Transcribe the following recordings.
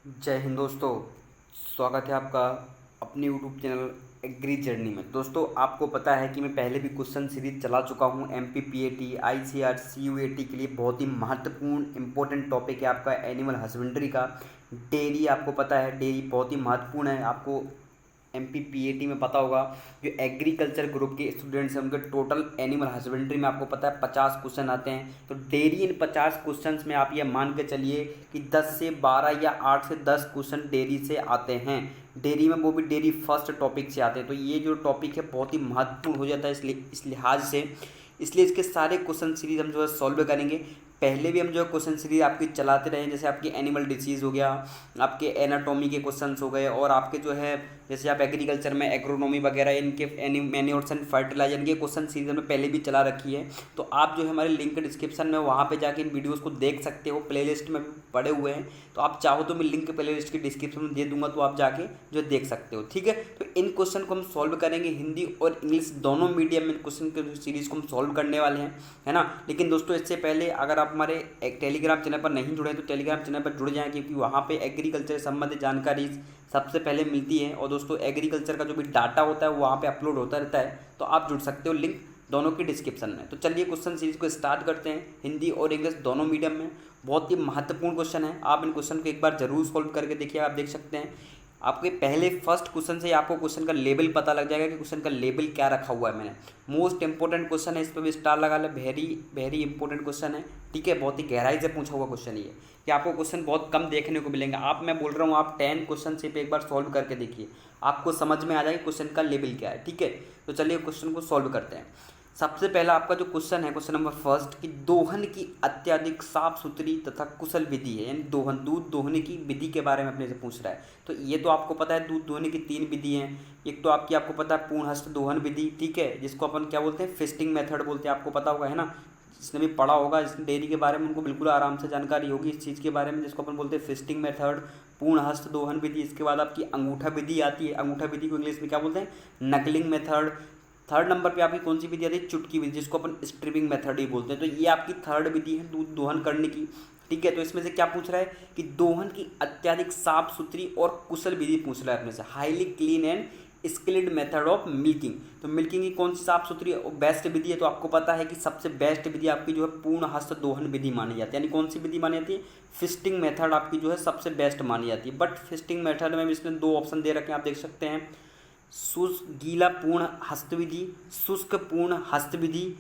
जय हिंद दोस्तों। स्वागत है आपका अपने यूट्यूब चैनल एग्री जर्नी में। दोस्तों, आपको पता है कि मैं पहले भी क्वेश्चन सीरीज चला चुका हूं। MPPAT, ICAR, CUAT के लिए बहुत ही महत्वपूर्ण इंपॉर्टेंट टॉपिक है आपका एनिमल हस्बेंड्री का। डेयरी, आपको पता है डेयरी बहुत ही महत्वपूर्ण है। आपको MPPAT में पता होगा, जो एग्रीकल्चर ग्रुप के स्टूडेंट्स हैं उनके टोटल एनिमल हस्बेंड्री में आपको पता है 50 क्वेश्चन आते हैं। तो डेयरी इन 50 क्वेश्चन में आप ये मान के चलिए कि 10 से 12 या 8 से 10 क्वेश्चन डेयरी से आते हैं। डेयरी में वो भी डेयरी फर्स्ट टॉपिक से आते हैं। तो ये जो टॉपिक है बहुत ही महत्वपूर्ण हो जाता है इसलिए इस लिहाज से, इसलिए इसके सारे क्वेश्चन सीरीज हम जो है सॉल्व करेंगे। पहले भी हम जो है क्वेश्चन सीरीज आपकी चलाते रहे, जैसे आपकी एनिमल डिसीज़ हो गया, आपके एनाटॉमी के क्वेश्चंस हो गए, और आपके जो है जैसे आप एग्रीकल्चर में एग्रोनॉमी वगैरह इनके मैन्योर्स एंड फर्टिलाइजर इनके क्वेश्चन सीरीज में पहले भी चला रखी है। तो आप जो है हमारे लिंक डिस्क्रिप्शन में वहाँ पे जाके इन वीडियोस को देख सकते हो, प्लेलिस्ट में पड़े हुए हैं। तो आप चाहो तो मैं लिंक प्लेलिस्ट की डिस्क्रिप्शन में दे दूंगा, तो आप जाके जो देख सकते हो। ठीक है, तो इन क्वेश्चन को हम सॉल्व करेंगे, हिंदी और इंग्लिश दोनों मीडियम में क्वेश्चन के सीरीज को हम सॉल्व करने वाले हैं, है ना। लेकिन दोस्तों, इससे पहले अगर आप हमारे टेलीग्राम चैनल पर नहीं जुड़े हैं तो टेलीग्राम चैनल पर जुड़ जाएं, क्योंकि वहाँ पे एग्रीकल्चर से संबंधित जानकारी सबसे पहले मिलती है। और दोस्तों, एग्रीकल्चर का जो भी डाटा होता है वो वहाँ पे अपलोड होता रहता है, तो आप जुड़ सकते हो, लिंक दोनों की डिस्क्रिप्शन में। तो चलिए क्वेश्चन सीरीज को स्टार्ट करते हैं, हिंदी और इंग्लिश दोनों मीडियम में। बहुत ही महत्वपूर्ण क्वेश्चन है, आप इन क्वेश्चन को एक बार जरूर सॉल्व करके देखिए। आप देख सकते हैं आपके पहले फर्स्ट क्वेश्चन से आपको क्वेश्चन का लेवल पता लग जाएगा कि क्वेश्चन का लेवल क्या रखा हुआ है मैंने। मोस्ट इंपॉर्टेंट क्वेश्चन है, इस पर भी स्टार लगा ले, वेरी वेरी इंपॉर्टेंट क्वेश्चन है। ठीक है, बहुत ही गहराई से पूछा हुआ क्वेश्चन ये, कि आपको क्वेश्चन बहुत कम देखने को मिलेंगे। मैं बोल रहा हूँ आप 10 क्वेश्चन से एक बार सॉल्व करके देखिए, आपको समझ में आ जाएगा क्वेश्चन का लेवल क्या है। ठीक है, तो चलिए क्वेश्चन को सॉल्व करते हैं। सबसे पहला आपका जो क्वेश्चन है, क्वेश्चन नंबर फर्स्ट, कि दोहन की अत्यधिक साफ सुथरी तथा कुशल विधि है, यानी दूध दोहने की विधि के बारे में अपने से पूछ रहा है। तो ये तो आपको पता है दूध दोहने की 3 विधि हैं। एक तो आपको पता है पूर्ण हस्त दोहन विधि, ठीक है, जिसको अपन क्या बोलते हैं, फिस्टिंग मेथड बोलते हैं, आपको पता होगा, है ना। जिसने भी पढ़ा होगा इस डेयरी के बारे में उनको बिल्कुल आराम से जानकारी होगी इस चीज़ के बारे में, जिसको अपन बोलते हैं फिस्टिंग मेथड, पूर्ण हस्त दोहन विधि। इसके बाद आपकी अंगूठा विधि आती है, अंगूठा विधि को इंग्लिश में क्या बोलते हैं, नकलिंग मेथड। थर्ड नंबर पे आपकी कौन सी विधि आती है, चुटकी विधि, जिसको अपन स्ट्रिपिंग मेथड ही बोलते हैं। तो ये आपकी थर्ड विधि है दूध दोहन करने की। ठीक है, तो इसमें से क्या पूछ रहा है कि दोहन की अत्यधिक साफ सुथरी और कुशल विधि पूछ रहा है अपने से, highly clean and skilled method of milking. तो मिल्किंग की कौन सी साफ सुथरी और बेस्ट विधि है, तो आपको पता है कि सबसे बेस्ट विधि आपकी जो है पूर्ण हस्त दोहन विधि मानी जाती है। यानी कौन सी विधि मानी जाती है, फिस्टिंग मेथड आपकी जो है सबसे बेस्ट मानी जाती है। बट फिस्टिंग मेथड में भी इसने 2 ऑप्शन दे रखे हैं, आप देख सकते हैं, शुष्क गीला पूर्ण हस्त विधि, शुष्क पूर्ण हस्त विधि,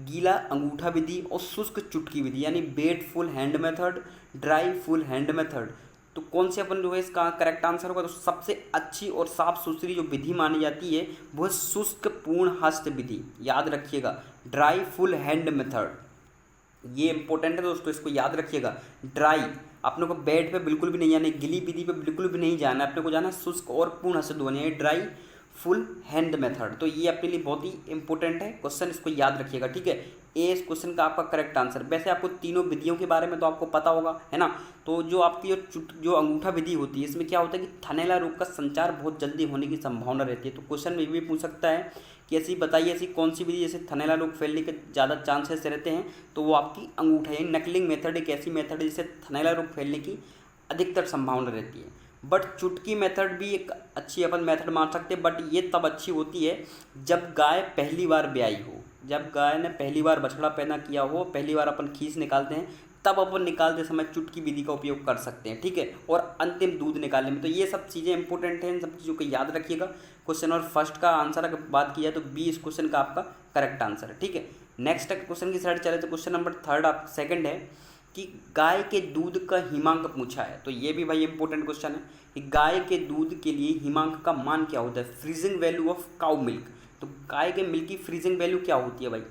गीला अंगूठा विधि और शुष्क चुटकी विधि, यानी wet full hand method, dry full hand method. तो कौन से अपन जो है इसका करेक्ट आंसर होगा, तो सबसे अच्छी और साफ सुथरी जो विधि मानी जाती है वो है शुष्क पूर्ण हस्त विधि। याद रखिएगा, ड्राई फुल हैंड मेथड, ये इंपॉर्टेंट है दोस्तों, इसको याद रखिएगा। ड्राई अपने को बेड पे बिल्कुल भी नहीं जाना है, गिली विधि पे बिल्कुल भी नहीं जाना है, अपने को जाना है शुष्क और पूर्ण हस्त दोहन, यानी ड्राई फुल हैंड मेथड। तो ये अपने लिए बहुत ही इंपॉर्टेंट है क्वेश्चन, इसको याद रखिएगा। ठीक है, ए इस क्वेश्चन का आपका करेक्ट आंसर। वैसे आपको तीनों विधियों के बारे में तो आपको पता होगा, है ना। तो जो आपकी जो अंगूठा विधि होती है, इसमें क्या होता है कि थनैला रोग का संचार बहुत जल्दी होने की संभावना रहती है। तो क्वेश्चन में भी पूछ सकता है कि ऐसी बताइए, ऐसी कौन सी विधि जैसे थनैला रोग फैलने के ज़्यादा चांसेस रहते हैं, तो वो आपकी अंगूठा यानी नकलिंग मेथड एक ऐसी मेथड है जिससे थनैला रोग फैलने की अधिकतर संभावना रहती है। बट चुटकी मेथड भी एक अच्छी अपन मेथड मान सकते हैं, बट ये तब अच्छी होती है जब गाय पहली बार ब्याई हो, जब गाय ने पहली बार बछड़ा पैदा किया हो, पहली बार अपन खीस निकालते हैं, तब अपन निकालते समय चुटकी विधि का उपयोग कर सकते हैं। ठीक है, और अंतिम दूध निकालने में। तो ये सब चीज़ें इंपॉर्टेंट हैं, इन सब चीज़ों को याद रखिएगा। क्वेश्चन और फर्स्ट का आंसर अगर बात की जाए तो बी इस क्वेश्चन का आपका करेक्ट आंसर है। ठीक है, नेक्स्ट क्वेश्चन की साइड चले तो क्वेश्चन नंबर थर्ड आप सेकंड है कि गाय के दूध का हिमांक पूछा है। तो ये भी भाई इंपॉर्टेंट क्वेश्चन है कि गाय के दूध के लिए हिमांक का मान क्या होता है, freezing value of cow milk. तो गाय के मिल्क की फ्रीजिंग वैल्यू क्या होती है भाई,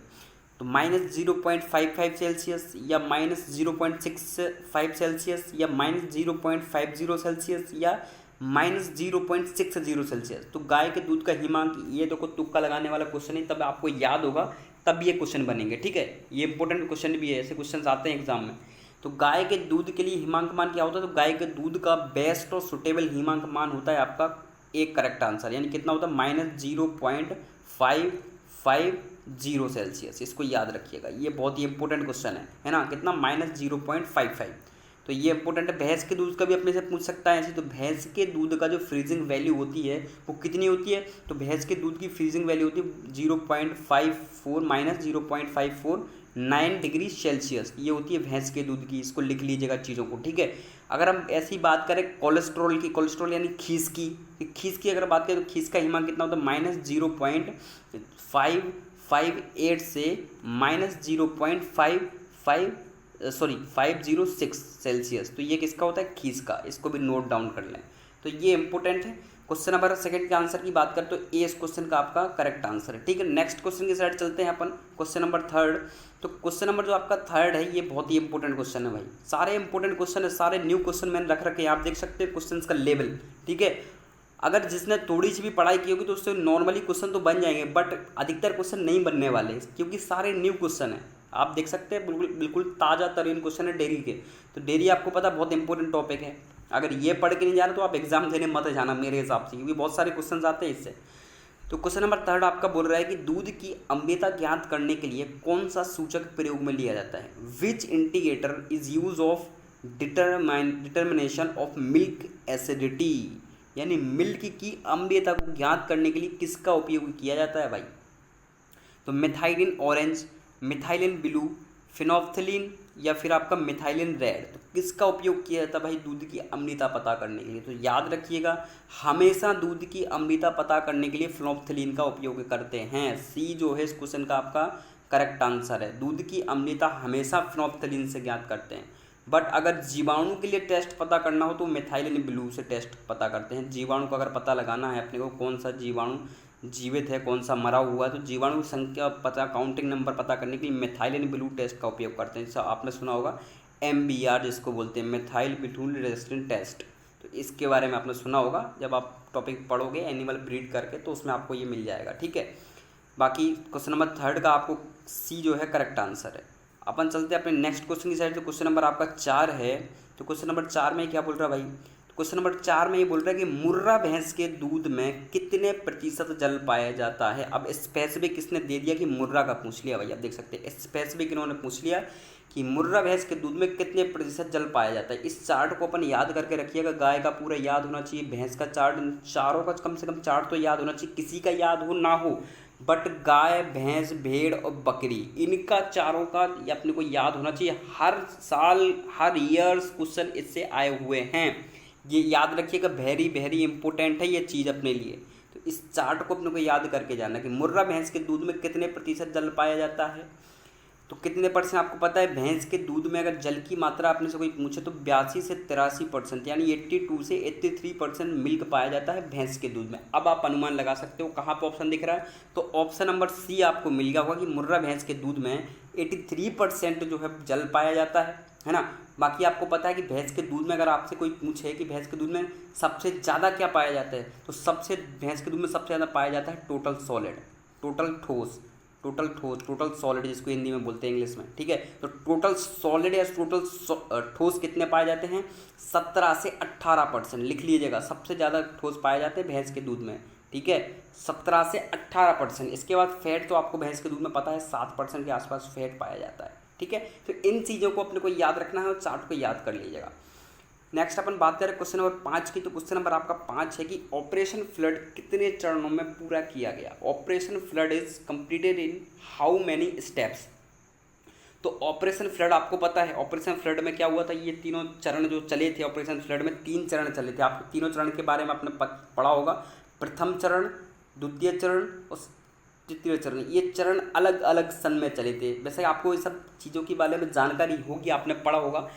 तो -0.55 सेल्सियस या -0.65 सेल्सियस या -0.50 सेल्सियस या -0.60 सेल्सियस। तो गाय के दूध का हिमांक, ये देखो तुक्का लगाने वाला क्वेश्चन है, तब आपको याद होगा तब ये क्वेश्चन बनेंगे। ठीक है, ये इंपॉर्टेंट क्वेश्चन भी है, ऐसे क्वेश्चन आते हैं एग्जाम में। तो गाय के दूध के लिए हिमांक मान क्या होता है, तो गाय के दूध का बेस्ट और सुटेबल हिमांक मान होता है आपका एक करेक्ट आंसर, यानी कितना होता है -0.550 सेल्सियस। इसको याद रखिएगा, ये बहुत ही इंपॉर्टेंट क्वेश्चन है ना। कितना, -0.55। तो ये इंपॉर्टेंट है। भैंस के दूध का भी अपने से पूछ सकता है ऐसे, तो भैंस के दूध का जो फ्रीजिंग वैल्यू होती है वो कितनी होती है, तो भैंस के दूध की फ्रीजिंग वैल्यू होती है 0.54 माइनस 0.549 डिग्री सेल्सियस, ये होती है भैंस के दूध की। इसको लिख लीजिएगा चीज़ों को, ठीक है। अगर हम ऐसी बात करें कोलेस्ट्रॉल की, कोलेस्ट्रॉल यानी खीस की अगर बात करें तो खीस का हिमा कितना होता है -0.558 से -506 सेल्सियस। तो ये किसका होता है, खीस का। इसको भी नोट डाउन कर लें, तो ये इंपॉर्टेंट है। क्वेश्चन नंबर सेकंड के आंसर की बात करें तो ए इस क्वेश्चन का आपका करेक्ट आंसर है, ठीक है। नेक्स्ट क्वेश्चन की साइड चलते हैं अपन, क्वेश्चन नंबर थर्ड। तो क्वेश्चन नंबर जो आपका थर्ड है ये बहुत ही इंपॉर्टेंट क्वेश्चन है भाई। सारे इंपॉर्टेंट क्वेश्चन है, सारे न्यू क्वेश्चन मैंने रख रखे हैं, आप देख सकते हैं क्वेश्चन का लेवल, ठीक है। अगर जिसने थोड़ी सी भी पढ़ाई की होगी तो उससे नॉर्मली क्वेश्चन तो बन जाएंगे, बट अधिकतर क्वेश्चन नहीं बनने वाले क्योंकि सारे न्यू क्वेश्चन है। आप देख सकते हैं बिल्कुल ताज़ा तरीन क्वेश्चन है डेयरी के। तो डेयरी आपको पता बहुत इंपॉर्टेंट टॉपिक है, अगर ये पढ़ के नहीं जा रहे तो आप एग्जाम देने मत जाना मेरे हिसाब से, क्योंकि बहुत सारे क्वेश्चन आते हैं इससे। तो क्वेश्चन नंबर थर्ड आपका बोल रहा है कि दूध की अम्लता ज्ञात करने के लिए कौन सा सूचक प्रयोग में लिया जाता है। Which indicator is use of determination of milk acidity, यानी मिल्क की अम्लता को ज्ञात करने के लिए किसका उपयोग किया जाता है भाई। तो मिथाइलिन ऑरेंज, मिथाइलिन ब्लू, फिनोल्फ्थालीन या फिर आपका मिथाइलिन रेड, तो किसका उपयोग किया जाता है भाई दूध की अम्लता पता करने के लिए। तो याद रखिएगा हमेशा दूध की अम्लता पता करने के लिए फिनोल्फ्थालीन का उपयोग करते हैं। सी जो है इस क्वेश्चन का आपका करेक्ट आंसर है, दूध की अम्लता हमेशा फिनोल्फ्थालीन से ज्ञात करते हैं। बट अगर जीवाणु के लिए टेस्ट पता करना हो तो मिथाइलिन ब्लू से टेस्ट पता करते हैं। जीवाणु को अगर पता लगाना है अपने को कौन सा जीवाणु जीवित है कौन सा मरा हुआ है, तो जीवाणु संख्या पता, काउंटिंग नंबर पता करने के लिए मिथाइलिन ब्लू टेस्ट का उपयोग करते हैं। जैसा आपने सुना होगा MBR जिसको बोलते हैं, मिथाइल ब्यूटाइल रेजिस्टेंट टेस्ट। तो इसके बारे में आपने सुना होगा जब आप टॉपिक पढ़ोगे एनिमल ब्रीड करके, तो उसमें आपको ये मिल जाएगा, ठीक है। बाकी क्वेश्चन नंबर थर्ड का आपको सी जो है करेक्ट आंसर है। अपन चलते हैं अपने नेक्स्ट क्वेश्चन की साइड। तो क्वेश्चन नंबर आपका 4 है। तो क्वेश्चन नंबर 4 में क्या बोल रहा है भाई, क्वेश्चन नंबर 4 में ये बोल रहा है कि मुर्रा भैंस के दूध में कितने प्रतिशत जल पाया जाता है। अब स्पेसिफिक किसने दे दिया कि मुर्रा का पूछ लिया भाई, आप देख सकते हैं स्पेसिफिक इन्होंने पूछ लिया कि मुर्रा भैंस के दूध में कितने प्रतिशत जल पाया जाता है। इस चार्ट को अपन याद करके रखिएगा, गाय का पूरा याद होना चाहिए, भैंस का चार्ट, चारों का कम से कम चार्ट तो याद होना चाहिए, किसी का याद हो ना हो, बट गाय भैंस भेड़ और बकरी इनका चारों का ये अपने को याद होना चाहिए। हर साल हर ईयर्स क्वेश्चन इससे आए हुए हैं, ये याद रखिएगा, वेरी वेरी इंपॉर्टेंट है ये चीज़ अपने लिए। तो इस चार्ट को अपने को याद करके जाना कि मुर्रा भैंस के दूध में कितने प्रतिशत जल पाया जाता है। तो कितने परसेंट आपको पता है, भैंस के दूध में अगर जल की मात्रा आपने से कोई पूछे तो 82 से 83%, यानी 82 से 83% मिल्क पाया जाता है भैंस के दूध में। अब आप अनुमान लगा सकते हो कहाँ पर ऑप्शन दिख रहा है, तो ऑप्शन नंबर सी आपको मिल गया होगा कि मुर्रा भैंस के दूध में 83% जो है जल पाया जाता है ना। बाकी आपको पता है कि भैंस के दूध में अगर आपसे कोई पूछे कि भैंस के दूध में सबसे ज़्यादा क्या पाया जाता है, तो भैंस के दूध में सबसे ज़्यादा पाया जाता है टोटल सॉलिड, टोटल सॉलिड जिसको हिंदी में बोलते हैं इंग्लिश में, ठीक है। तो टोटल सॉलिड या टोटल ठोस कितने पाए जाते हैं, 17 से 18%, लिख लीजिएगा, सबसे ज़्यादा ठोस पाए जाते हैं भैंस के दूध में, ठीक है, 17 से 18%। इसके बाद फैट तो आपको भैंस के दूध में पता है 7% के आसपास फैट पाया जाता है, ठीक है। तो इन चीज़ों को अपने को याद रखना है और चार्ट को याद कर लीजिएगा। नेक्स्ट अपन बात करें क्वेश्चन नंबर 5 की। तो क्वेश्चन नंबर आपका 5 है कि ऑपरेशन फ्लड कितने चरणों में पूरा किया गया। Operation flood is completed in how many steps. तो ऑपरेशन फ्लड आपको पता है, ऑपरेशन फ्लड में क्या हुआ था, ये तीनों चरण जो चले थे ऑपरेशन फ्लड में, 3 चरण चले थे। आपको तीनों चरण के बारे में आपने पढ़ा होगा, प्रथम चरण, द्वितीय चरण और तृतीय चरण। ये चरण अलग अलग सन में चले थे। वैसे आपको ये सब चीज़ों के बारे में जानकारी होगी, आपने पढ़ा होगा।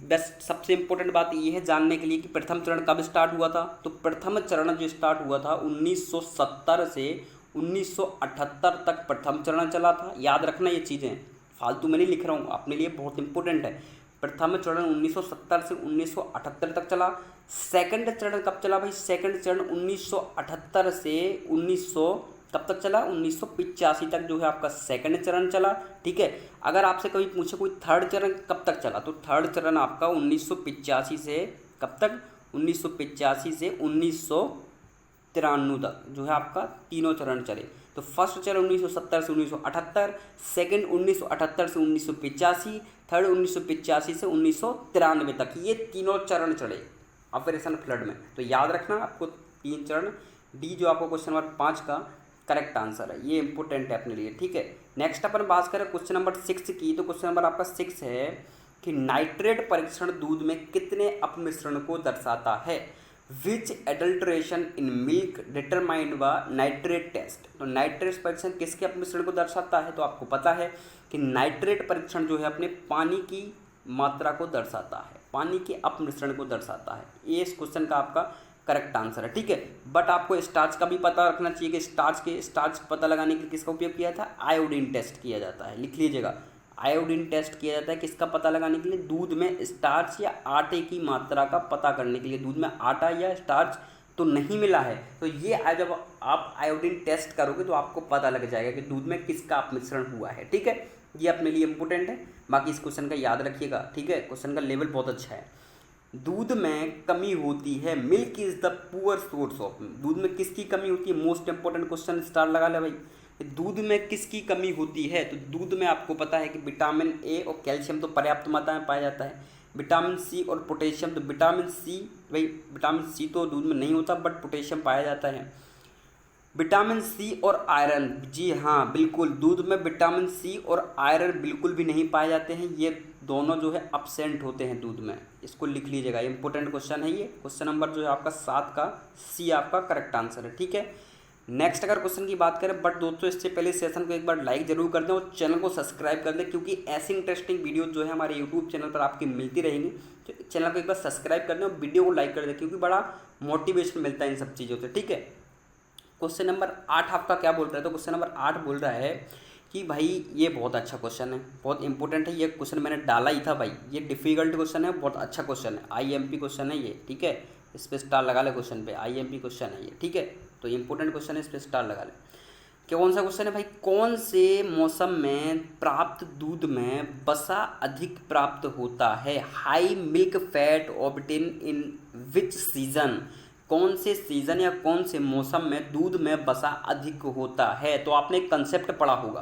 बस सबसे इम्पोर्टेंट बात ये है जानने के लिए कि प्रथम चरण कब स्टार्ट हुआ था। तो प्रथम चरण जो स्टार्ट हुआ था 1970 से 1978 तक प्रथम चरण चला था। याद रखना ये चीज़ें, फालतू में नहीं लिख रहा हूँ, अपने लिए बहुत इंपॉर्टेंट है। प्रथम चरण 1970 से 1978 तक चला। सेकंड चरण कब चला भाई, सेकंड चरण 1978 से 1900 तब तक चला, 1985 तक जो है आपका सेकंड चरण चला, ठीक है। अगर आपसे कभी पूछे कोई थर्ड चरण कब तक चला, तो थर्ड चरण आपका 1985 से कब तक, 1985 से 1993 तक जो है आपका तीनों चरण चले। तो फर्स्ट चरण 1970 से 1978, सेकंड 1978 से 1985, थर्ड 1985 से 1993 तक, ये तीनों चरण चढ़े ऑपरेशन फ्लड में। तो याद रखना आपको 3 चरण। डी जो आपको क्वेश्चन नंबर 5 का करेक्ट आंसर है, ये इंपॉर्टेंट है अपने लिए, ठीक है। नेक्स्ट अपन बात करें क्वेश्चन नंबर 6 की, तो क्वेश्चन नंबर आपका 6 है कि नाइट्रेट परीक्षण दूध में कितने अपमिश्रण को दर्शाता है। विच एडल्ट्रेशन इन मिल्क डिटरमाइंड व नाइट्रेट टेस्ट। तो नाइट्रेट परीक्षण किसके अपमिश्रण को दर्शाता है, तो आपको पता है कि नाइट्रेट परीक्षण जो है अपने पानी की मात्रा को दर्शाता है, पानी के अपमिश्रण को दर्शाता है। ये इस क्वेश्चन का आपका करेक्ट आंसर है, ठीक है। बट आपको स्टार्च का भी पता रखना चाहिए कि स्टार्च पता लगाने के लिए किसका उपयोग किया था, आयोडीन टेस्ट किया जाता है, लिख लीजिएगा। आयोडीन टेस्ट किया जाता है किसका पता लगाने के लिए, दूध में स्टार्च या आटे की मात्रा का पता करने के लिए। दूध में आटा या स्टार्च तो नहीं मिला है, तो ये जब आप आयोडीन टेस्ट करोगे तो आपको पता लग जाएगा कि दूध में किसका अपमिश्रण हुआ है, ठीक है। ये अपने लिए इंपॉर्टेंट है, बाकी इस क्वेश्चन का याद रखिएगा, ठीक है। क्वेश्चन का लेवल बहुत अच्छा है। दूध में कमी होती है, milk is the poor source of. दूध में किसकी कमी होती है, मोस्ट इंपॉर्टेंट क्वेश्चन, स्टार लगा ले भाई। दूध में किसकी कमी होती है, तो दूध में आपको पता है कि विटामिन ए और कैल्शियम तो पर्याप्त मात्रा में पाया जाता है, विटामिन सी और पोटेशियम। तो विटामिन सी भाई, विटामिन सी तो दूध में नहीं होता बट पोटेशियम पाया जाता है। विटामिन सी और आयरन, जी हाँ बिल्कुल, दूध में विटामिन सी और आयरन बिल्कुल भी नहीं पाए जाते हैं, ये दोनों जो है अपसेंट होते हैं दूध में। इसको लिख लीजिएगा, इंपॉर्टेंट क्वेश्चन है ये। क्वेश्चन नंबर जो है आपका 7 का सी आपका करेक्ट आंसर है, ठीक है। नेक्स्ट अगर क्वेश्चन की बात करें, बट दोस्तों इससे पहले सेशन को एक बार लाइक जरूर कर दें और चैनल को सब्सक्राइब कर दें, क्योंकि ऐसी इंटरेस्टिंग वीडियो जो है हमारे यूट्यूब चैनल पर आपकी मिलती रहेंगी। तो चैनल को एक बार सब्सक्राइब कर दें और वीडियो को लाइक कर दें, क्योंकि बड़ा मोटिवेशन मिलता है इन सब चीज़ों से, ठीक है। क्वेश्चन नंबर 8 आपका क्या बोल रहा है, तो क्वेश्चन नंबर 8 बोल रहा है कि भाई ये बहुत अच्छा क्वेश्चन है, बहुत इंपॉर्टेंट है। ये क्वेश्चन मैंने डाला ही था भाई, ये डिफिकल्ट क्वेश्चन है, बहुत अच्छा क्वेश्चन है, आईएमपी क्वेश्चन है ये, ठीक है। इस पर स्टार लगा ले, क्वेश्चन पे आईएमपी क्वेश्चन है ये, ठीक है। तो इंपॉर्टेंट क्वेश्चन है, इस पर स्टार लगा ले। कौन सा क्वेश्चन है भाई, कौन से मौसम में प्राप्त दूध में वसा अधिक प्राप्त होता है। हाई मिल्क फैट ऑब्टेन इन विच सीजन। कौन से सीजन या कौन से मौसम में दूध में वसा अधिक होता है। तो आपने एक कंसेप्ट पढ़ा होगा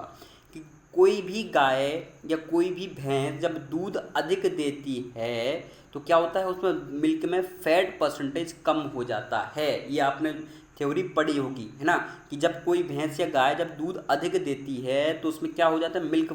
कि कोई भी गाय या कोई भी भैंस जब दूध अधिक देती है तो क्या होता है, उसमें मिल्क में फैट परसेंटेज कम हो जाता है। ये आपने थ्योरी पढ़ी होगी, है ना, कि जब कोई भैंस या गाय जब दूध अधिक देती है तो उसमें क्या हो जाता है, मिल्क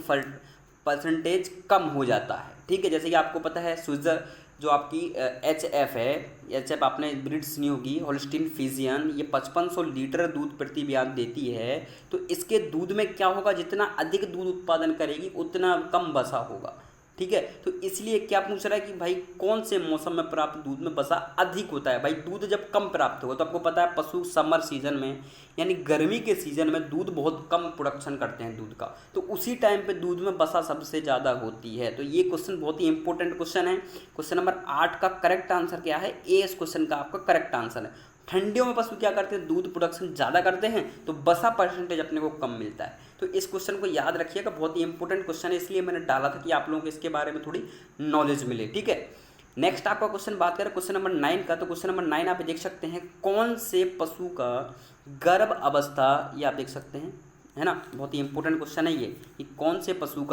परसेंटेज कम हो जाता है, ठीक है। जैसे कि आपको पता है स्विट्जर जो आपकी HF है, HF आपने ब्रीड सुनी होगी, होल्स्टीन फ्रीजियन, ये 5500 लीटर दूध प्रति ब्याज देती है। तो इसके दूध में क्या होगा, जितना अधिक दूध उत्पादन करेगी उतना कम वसा होगा, ठीक है। तो इसलिए क्या पूछ रहा है कि भाई कौन से मौसम में प्राप्त दूध में वसा अधिक होता है। भाई दूध जब कम प्राप्त होगा तो आपको पता है पशु समर सीजन में यानी गर्मी के सीजन में दूध बहुत कम प्रोडक्शन करते हैं दूध का, तो उसी टाइम पे दूध में वसा सबसे ज़्यादा होती है। तो ये क्वेश्चन बहुत ही इंपॉर्टेंट क्वेश्चन है। क्वेश्चन नंबर 8 का करेक्ट आंसर क्या है, ए इस क्वेश्चन का आपका करेक्ट आंसर है। ठंडियों में पशु क्या करते हैं, दूध प्रोडक्शन ज़्यादा करते हैं तो वसा परसेंटेज अपने को कम मिलता है। तो इस क्वेश्चन को याद रखिएगा, बहुत ही इंपॉर्टेंट क्वेश्चन है, इसलिए मैंने डाला था कि आप लोगों को इसके बारे में थोड़ी नॉलेज मिले, ठीक है। नेक्स्ट आपका क्वेश्चन बात करें क्वेश्चन नंबर 9 का, तो क्वेश्चन नंबर 9 आप देख सकते हैं, कौन से पशु का गर्भ अवस्था, ये आप देख सकते हैं, है ना, बहुत ही इंपॉर्टेंट क्वेश्चन है ये, कि कौन से पशु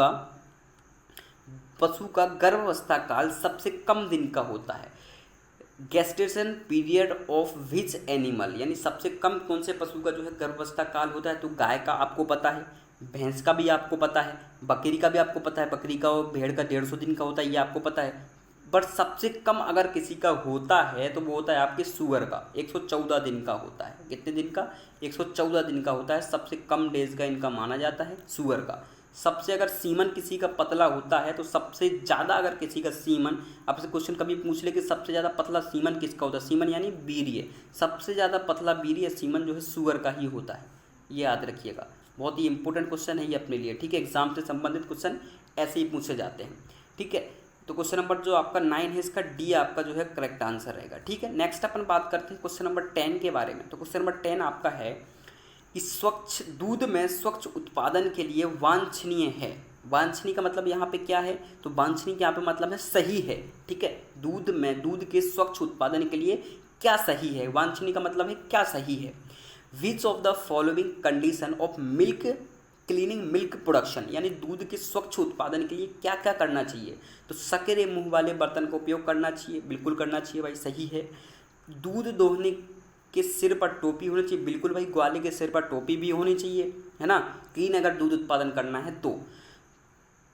का गर्भावस्था काल सबसे कम दिन का होता है। Gestation period of which animal, यानी सबसे कम कौन से पशु का जो है गर्भावस्था काल होता है। तो गाय का आपको पता है, भैंस का भी आपको पता है, बकरी का भी आपको पता है, बकरी का और भेड़ का 150 दिन का होता है, ये आपको पता है। बट सबसे कम अगर किसी का होता है तो वो होता है आपके सुअर का, 114 दिन का होता है। कितने दिन का, 114 दिन का होता है, सबसे कम डेज का इनका माना जाता है सुअर का। सबसे अगर सीमन किसी का पतला होता है तो सबसे ज़्यादा अगर किसी का सीमन, आपसे क्वेश्चन कभी पूछ ले कि सबसे ज़्यादा पतला सीमन किसका होता है, सीमन यानी वीर्य, सबसे ज़्यादा पतला वीर्य सीमन जो है सुअर का ही होता है, ये याद रखिएगा। बहुत ही इंपॉर्टेंट क्वेश्चन है ये अपने लिए, ठीक है। एग्जाम से संबंधित क्वेश्चन ऐसे ही पूछे जाते हैं, ठीक है। तो क्वेश्चन नंबर जो आपका 9 है, इसका डी आपका जो है करेक्ट आंसर रहेगा, ठीक है। नेक्स्ट अपन बात करते हैं क्वेश्चन नंबर 10 के बारे में। तो क्वेश्चन नंबर 10 आपका है कि स्वच्छ दूध में स्वच्छ उत्पादन के लिए वांछनीय है। वांछनीय का मतलब यहाँ पे क्या है, तो वांछनीय यहाँ पे मतलब है सही है, ठीक है। दूध में दूध के स्वच्छ उत्पादन के लिए क्या सही है, वांछनीय का मतलब है क्या सही है। Which of the following condition of milk cleaning milk production, यानी दूध के स्वच्छ उत्पादन के लिए क्या क्या करना चाहिए। तो सकरे मुंह वाले बर्तन का उपयोग करना चाहिए, बिल्कुल करना चाहिए भाई, सही है। दूध दोहने के सिर पर टोपी होनी चाहिए, बिल्कुल भाई, ग्वाले के सिर पर टोपी भी होनी चाहिए, है ना, क्लीन अगर दूध उत्पादन करना है तो।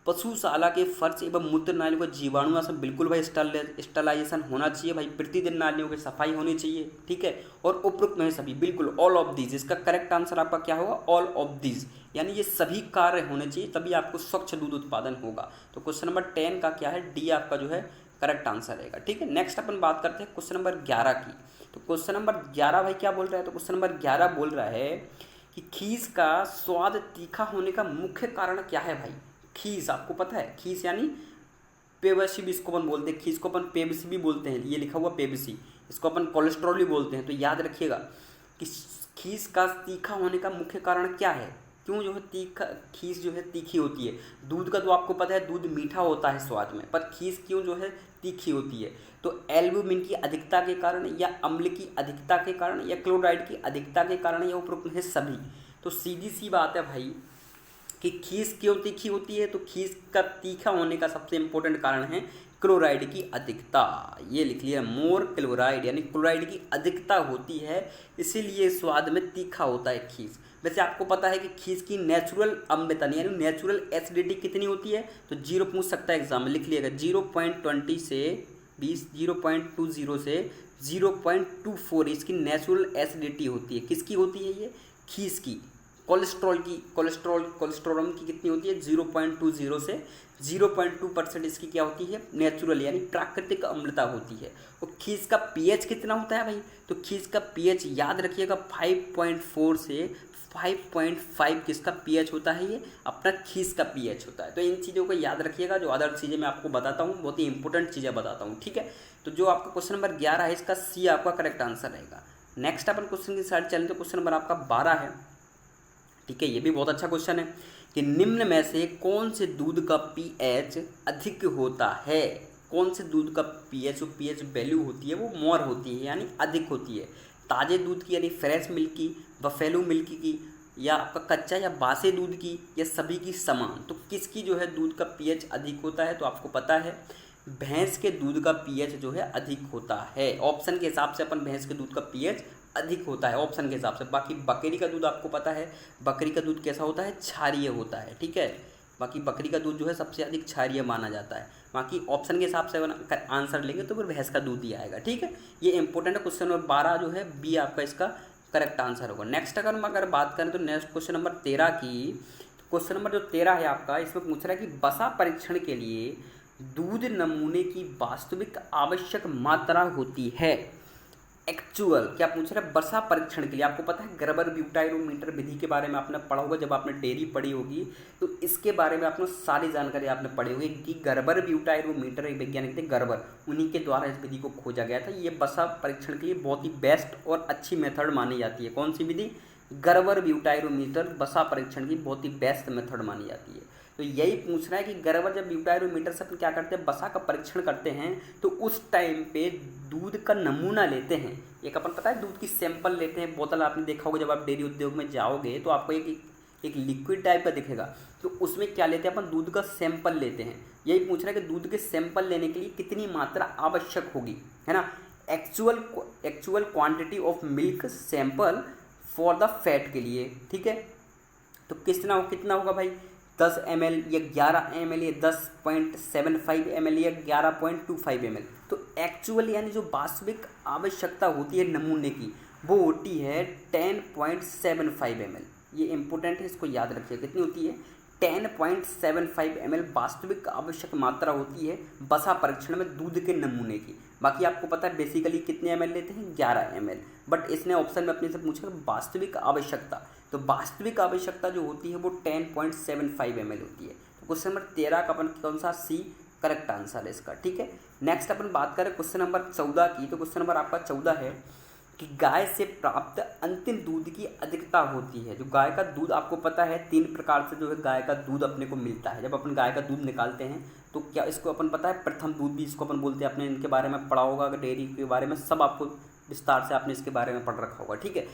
पशुशाला के फर्श एवं मूत्र नालियों का जीवाणुनाशक, बिल्कुल भाई, स्टरलाइजेशन होना चाहिए भाई, प्रतिदिन नालियों की सफाई होनी चाहिए, ठीक है। और उपरोक्त में सभी, बिल्कुल ऑल ऑफ दीज, इसका करेक्ट आंसर आपका क्या होगा, ऑल ऑफ दीज, यानी ये सभी कार्य होने चाहिए, तभी आपको स्वच्छ दूध उत्पादन होगा। तो क्वेश्चन नंबर 10 का क्या है, डी आपका जो है करेक्ट आंसर रहेगा, ठीक है। नेक्स्ट अपन बात करते हैं क्वेश्चन नंबर 11 की। तो क्वेश्चन नंबर 11 भाई क्या बोल रहा है, तो क्वेश्चन नंबर 11 बोल रहा है कि खीस का स्वाद तीखा होने का मुख्य कारण क्या है भाई। खीस आपको पता है, खीस यानी पेबसी भी इसको अपन बोलते हैं, खीस को अपन पेबसी भी बोलते हैं, ये लिखा हुआ पेबसी, इसको अपन कोलेस्ट्रॉल भी बोलते हैं। तो याद रखिएगा कि खीस का तीखा होने का मुख्य कारण क्या है, क्यों जो है तीखा, खीस जो है तीखी होती है। दूध का तो आपको पता है दूध मीठा होता है स्वाद में, पर खीस क्यों जो है तीखी होती है। तो एल्ब्यूमिन की अधिकता के कारण, या अम्ल की अधिकता के कारण, या क्लोराइड की अधिकता के कारण, या उपरोक्त है सभी। तो सीधी सी बात है भाई कि खीस क्यों तीखी होती है, तो खीस का तीखा होने का सबसे इम्पोर्टेंट कारण है क्लोराइड की अधिकता। ये लिख लिया, मोर क्लोराइड, यानी क्लोराइड की अधिकता होती है, इसीलिए स्वाद में तीखा होता है खीस। वैसे आपको पता है कि खीस की नेचुरल अम्लता यानी नेचुरल एसिडिटी कितनी होती है, तो 0 पूछ सकता है एग्जाम में, लिख लिएगा 0.20 से 20, 0.20 से 0.24 इसकी नेचुरल एसिडिटी होती है। किसकी होती है ये, खीस की। कोलेस्ट्रॉल की कितनी होती है, 0.20 से 0.2% इसकी क्या होती है, नेचुरल यानी प्राकृतिक अम्लता होती है। और खीस का पीएच कितना होता है भाई, तो खीस का पीएच याद रखिएगा 5.4 से 5.5 किसका पीएच होता है, ये अपना खीस का पीएच होता है। तो इन चीज़ों को याद रखिएगा, जो अदर चीज़ें मैं आपको बताता हूँ, बहुत ही इंपॉर्टेंट चीज़ें बताता हूँ, ठीक है। तो जो आपका क्वेश्चन नंबर 11 है, इसका सी आपका करेक्ट आंसर रहेगा। नेक्स्ट अपन क्वेश्चन की साइड चलें तो क्वेश्चन नंबर आपका 12 है, ठीक है। ये भी बहुत अच्छा क्वेश्चन है कि निम्न में से कौन से दूध का पीएच अधिक होता है। कौन से दूध का पीएच, जो पीएच वैल्यू होती है वो मोर होती है, यानी अधिक होती है। ताज़े दूध की यानी फ्रेश मिल्क की, बफेलो मिल्क की, या आपका कच्चा या बासे दूध की, या सभी की समान। तो किसकी जो है दूध का पीएच अधिक होता है, तो आपको पता है भैंस के दूध का पीएच जो है अधिक होता है। ऑप्शन के हिसाब से अपन भैंस के दूध का पीएच अधिक होता है ऑप्शन के हिसाब से। बाकी बकरी का दूध आपको पता है, बकरी का दूध कैसा होता है, क्षारीय होता है, ठीक है। बाकी बकरी का दूध जो है सबसे अधिक क्षारीय माना जाता है। बाकी ऑप्शन के हिसाब से आंसर लेंगे तो फिर भैंस का दूध ही आएगा, ठीक है। ये इंपॉर्टेंट है। क्वेश्चन नंबर 12 जो है बी आपका इसका करेक्ट आंसर होगा। नेक्स्ट अगर बात करें तो नेक्स्ट क्वेश्चन नंबर 13 की, क्वेश्चन नंबर जो 13 है आपका, इसमें पूछ रहा है कि वसा परीक्षण के लिए दूध नमूने की वास्तविक आवश्यक मात्रा होती है। एक्चुअल क्या पूछ रहा है, वसा परीक्षण के लिए। आपको पता है गर्बर ब्यूटाइरोमीटर विधि के बारे में आपने पढ़ा होगा, जब आपने डेयरी पढ़ी होगी तो इसके बारे में आपने सारी जानकारी आपने पढ़ी होगी कि गर्बर ब्यूटाइरोमीटर एक वैज्ञानिक थे गर्बर, उन्हीं के द्वारा इस विधि को खोजा गया था। ये वसा परीक्षण के लिए बहुत ही बेस्ट और अच्छी मेथड मानी जाती है। कौन सी विधि, गर्बर ब्यूटाइरोमीटर वसा परीक्षण की बहुत ही बेस्ट मेथड मानी जाती है। तो यही पूछ रहा है कि गर्बर जब ब्यूटाइरोमीटर से अपन क्या करते हैं, वसा का परीक्षण करते हैं, तो उस टाइम पे दूध का नमूना लेते हैं। एक अपन पता है दूध की सैंपल लेते हैं, बोतल आपने देखा होगा जब आप डेयरी उद्योग में जाओगे तो आपको एक लिक्विड टाइप का दिखेगा, तो उसमें क्या लेते हैं अपन, दूध का सैंपल लेते हैं। यही पूछ रहा है कि दूध के सैंपल लेने के लिए कितनी मात्रा आवश्यक होगी, है ना। Actual quantity of milk sample for the fat के लिए, ठीक है। तो कितना होगा भाई, 10 ml या 11 ml या 10.75 ml या 11.25 ml। तो एक्चुअल यानी जो वास्तविक आवश्यकता होती है नमूने की, वो होती है 10.75 ml। ये इंपॉर्टेंट है, इसको याद रखिए। कितनी होती है, 10.75 ml वास्तविक आवश्यक मात्रा होती है वसा परीक्षण में दूध के नमूने की। बाकी आपको पता है बेसिकली कितने ml लेते हैं, 11 ml, बट इसने ऑप्शन में अपने से पूछा वास्तविक आवश्यकता। तो वास्तविक आवश्यकता जो होती है वो 10.75 ml होती है। तो क्वेश्चन नंबर 13 का अपन कौन सा, सी करेक्ट आंसर है इसका, ठीक है। नेक्स्ट अपन बात करें क्वेश्चन नंबर 14 की, तो क्वेश्चन नंबर आपका 14 है कि गाय से प्राप्त अंतिम दूध की अधिकता होती है। जो गाय का दूध आपको पता है 3 प्रकार से जो है गाय का दूध अपने को मिलता है। जब अपन गाय का दूध निकालते हैं तो क्या इसको अपन पता है, प्रथम दूध भी इसको अपन बोलते हैं। आपने इनके बारे में पढ़ा होगा, अगर डेयरी के बारे में सब आपको विस्तार से आपने इसके बारे में पढ़ रखा होगा, ठीक है।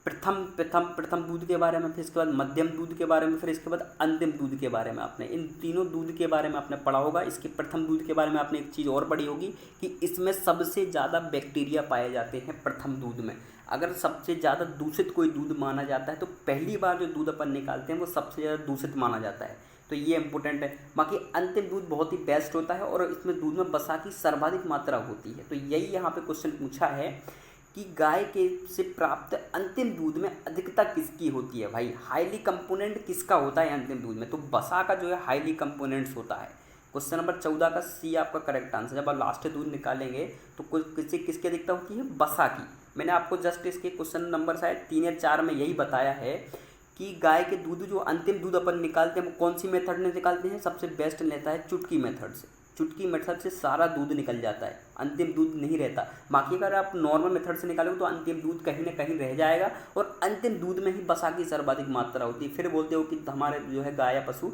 प्रथम दूध के बारे में, फिर इसके बाद मध्यम दूध के बारे में, फिर इसके बाद अंतिम दूध के बारे में आपने इन तीनों दूध के बारे में आपने पढ़ा होगा। इसके प्रथम दूध के बारे में आपने एक चीज़ और पढ़ी होगी कि इसमें सबसे ज़्यादा बैक्टीरिया पाए जाते हैं प्रथम दूध में। अगर सबसे ज़्यादा दूषित कोई दूध माना जाता है तो पहली बार जो दूध अपन निकालते हैं वो सबसे ज़्यादा दूषित माना जाता है, तो ये इंपॉर्टेंट है। बाकी अंतिम दूध बहुत ही बेस्ट होता है और इसमें दूध में वसा की सर्वाधिक मात्रा होती है। तो यही यहाँ पे क्वेश्चन पूछा है कि गाय के से प्राप्त अंतिम दूध में अधिकता किसकी होती है। भाई हाईली कंपोनेंट किसका होता है अंतिम दूध में, तो वसा का जो है हाईली कंपोनेंट्स होता है। क्वेश्चन नंबर 14 का सी आपका करेक्ट आंसर। जब आप लास्ट दूध निकालेंगे तो किसकी अधिकता होती है, वसा की। मैंने आपको जस्ट इसके क्वेश्चन नंबर शायद 3 या 4 में यही बताया है कि गाय के दूध जो अंतिम दूध अपन निकालते हैं वो कौन सी मेथड में निकालते हैं, सबसे बेस्ट रहता है चुटकी मेथड से। चुटकी मेथड से सारा दूध निकल जाता है, अंतिम दूध नहीं रहता। बाकी अगर आप नॉर्मल मेथड से निकालोगे तो अंतिम दूध कहीं ना कहीं रह जाएगा और अंतिम दूध में ही वसा की सर्वाधिक मात्रा होती है। फिर बोलते हो कि हमारे जो है गाय या पशु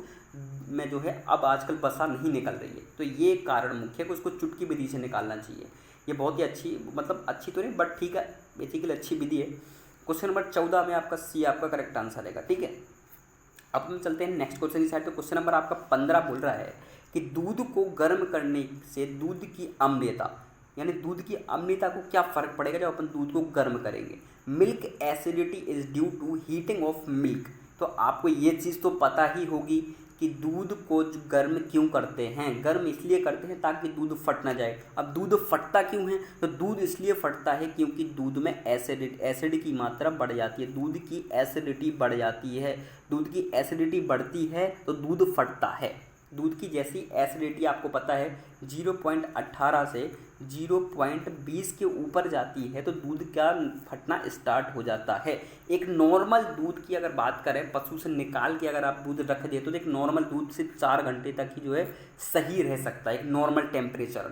में जो है अब आजकल वसा नहीं निकल रही है, तो ये कारण मुख्य है कि उसको चुटकी विधि से निकालना चाहिए। ये बहुत ही अच्छी, मतलब अच्छी तो नहीं बट ठीक है, बेसिकली अच्छी विधि है। क्वेश्चन नंबर 14 में आपका सी आपका करेक्ट आंसर रहेगा। ठीक है, अब हम चलते हैं नेक्स्ट क्वेश्चन की साइड। तो क्वेश्चन नंबर आपका 15 बोल रहा है कि दूध को गर्म करने से दूध की अम्लता, यानी दूध की अम्लता को क्या फ़र्क पड़ेगा जब अपन दूध को गर्म करेंगे। Milk acidity is due to heating of milk. तो आपको ये चीज़ तो पता ही होगी कि दूध को गर्म क्यों करते हैं। गर्म इसलिए करते हैं ताकि दूध फट ना जाए। अब दूध फटता क्यों है, तो दूध इसलिए फटता है क्योंकि दूध में एसिड की मात्रा बढ़ जाती है, दूध की एसिडिटी बढ़ जाती है। दूध की एसिडिटी बढ़ती है तो दूध फटता है। दूध की जैसी एसिडिटी आपको पता है 0.18 से 0.20 के ऊपर जाती है तो दूध का फटना स्टार्ट हो जाता है। एक नॉर्मल दूध की अगर बात करें, पशु से निकाल के अगर आप दूध रख दे तो एक नॉर्मल दूध से 4 घंटे तक ही जो है सही रह सकता है। एक नॉर्मल टेम्परेचर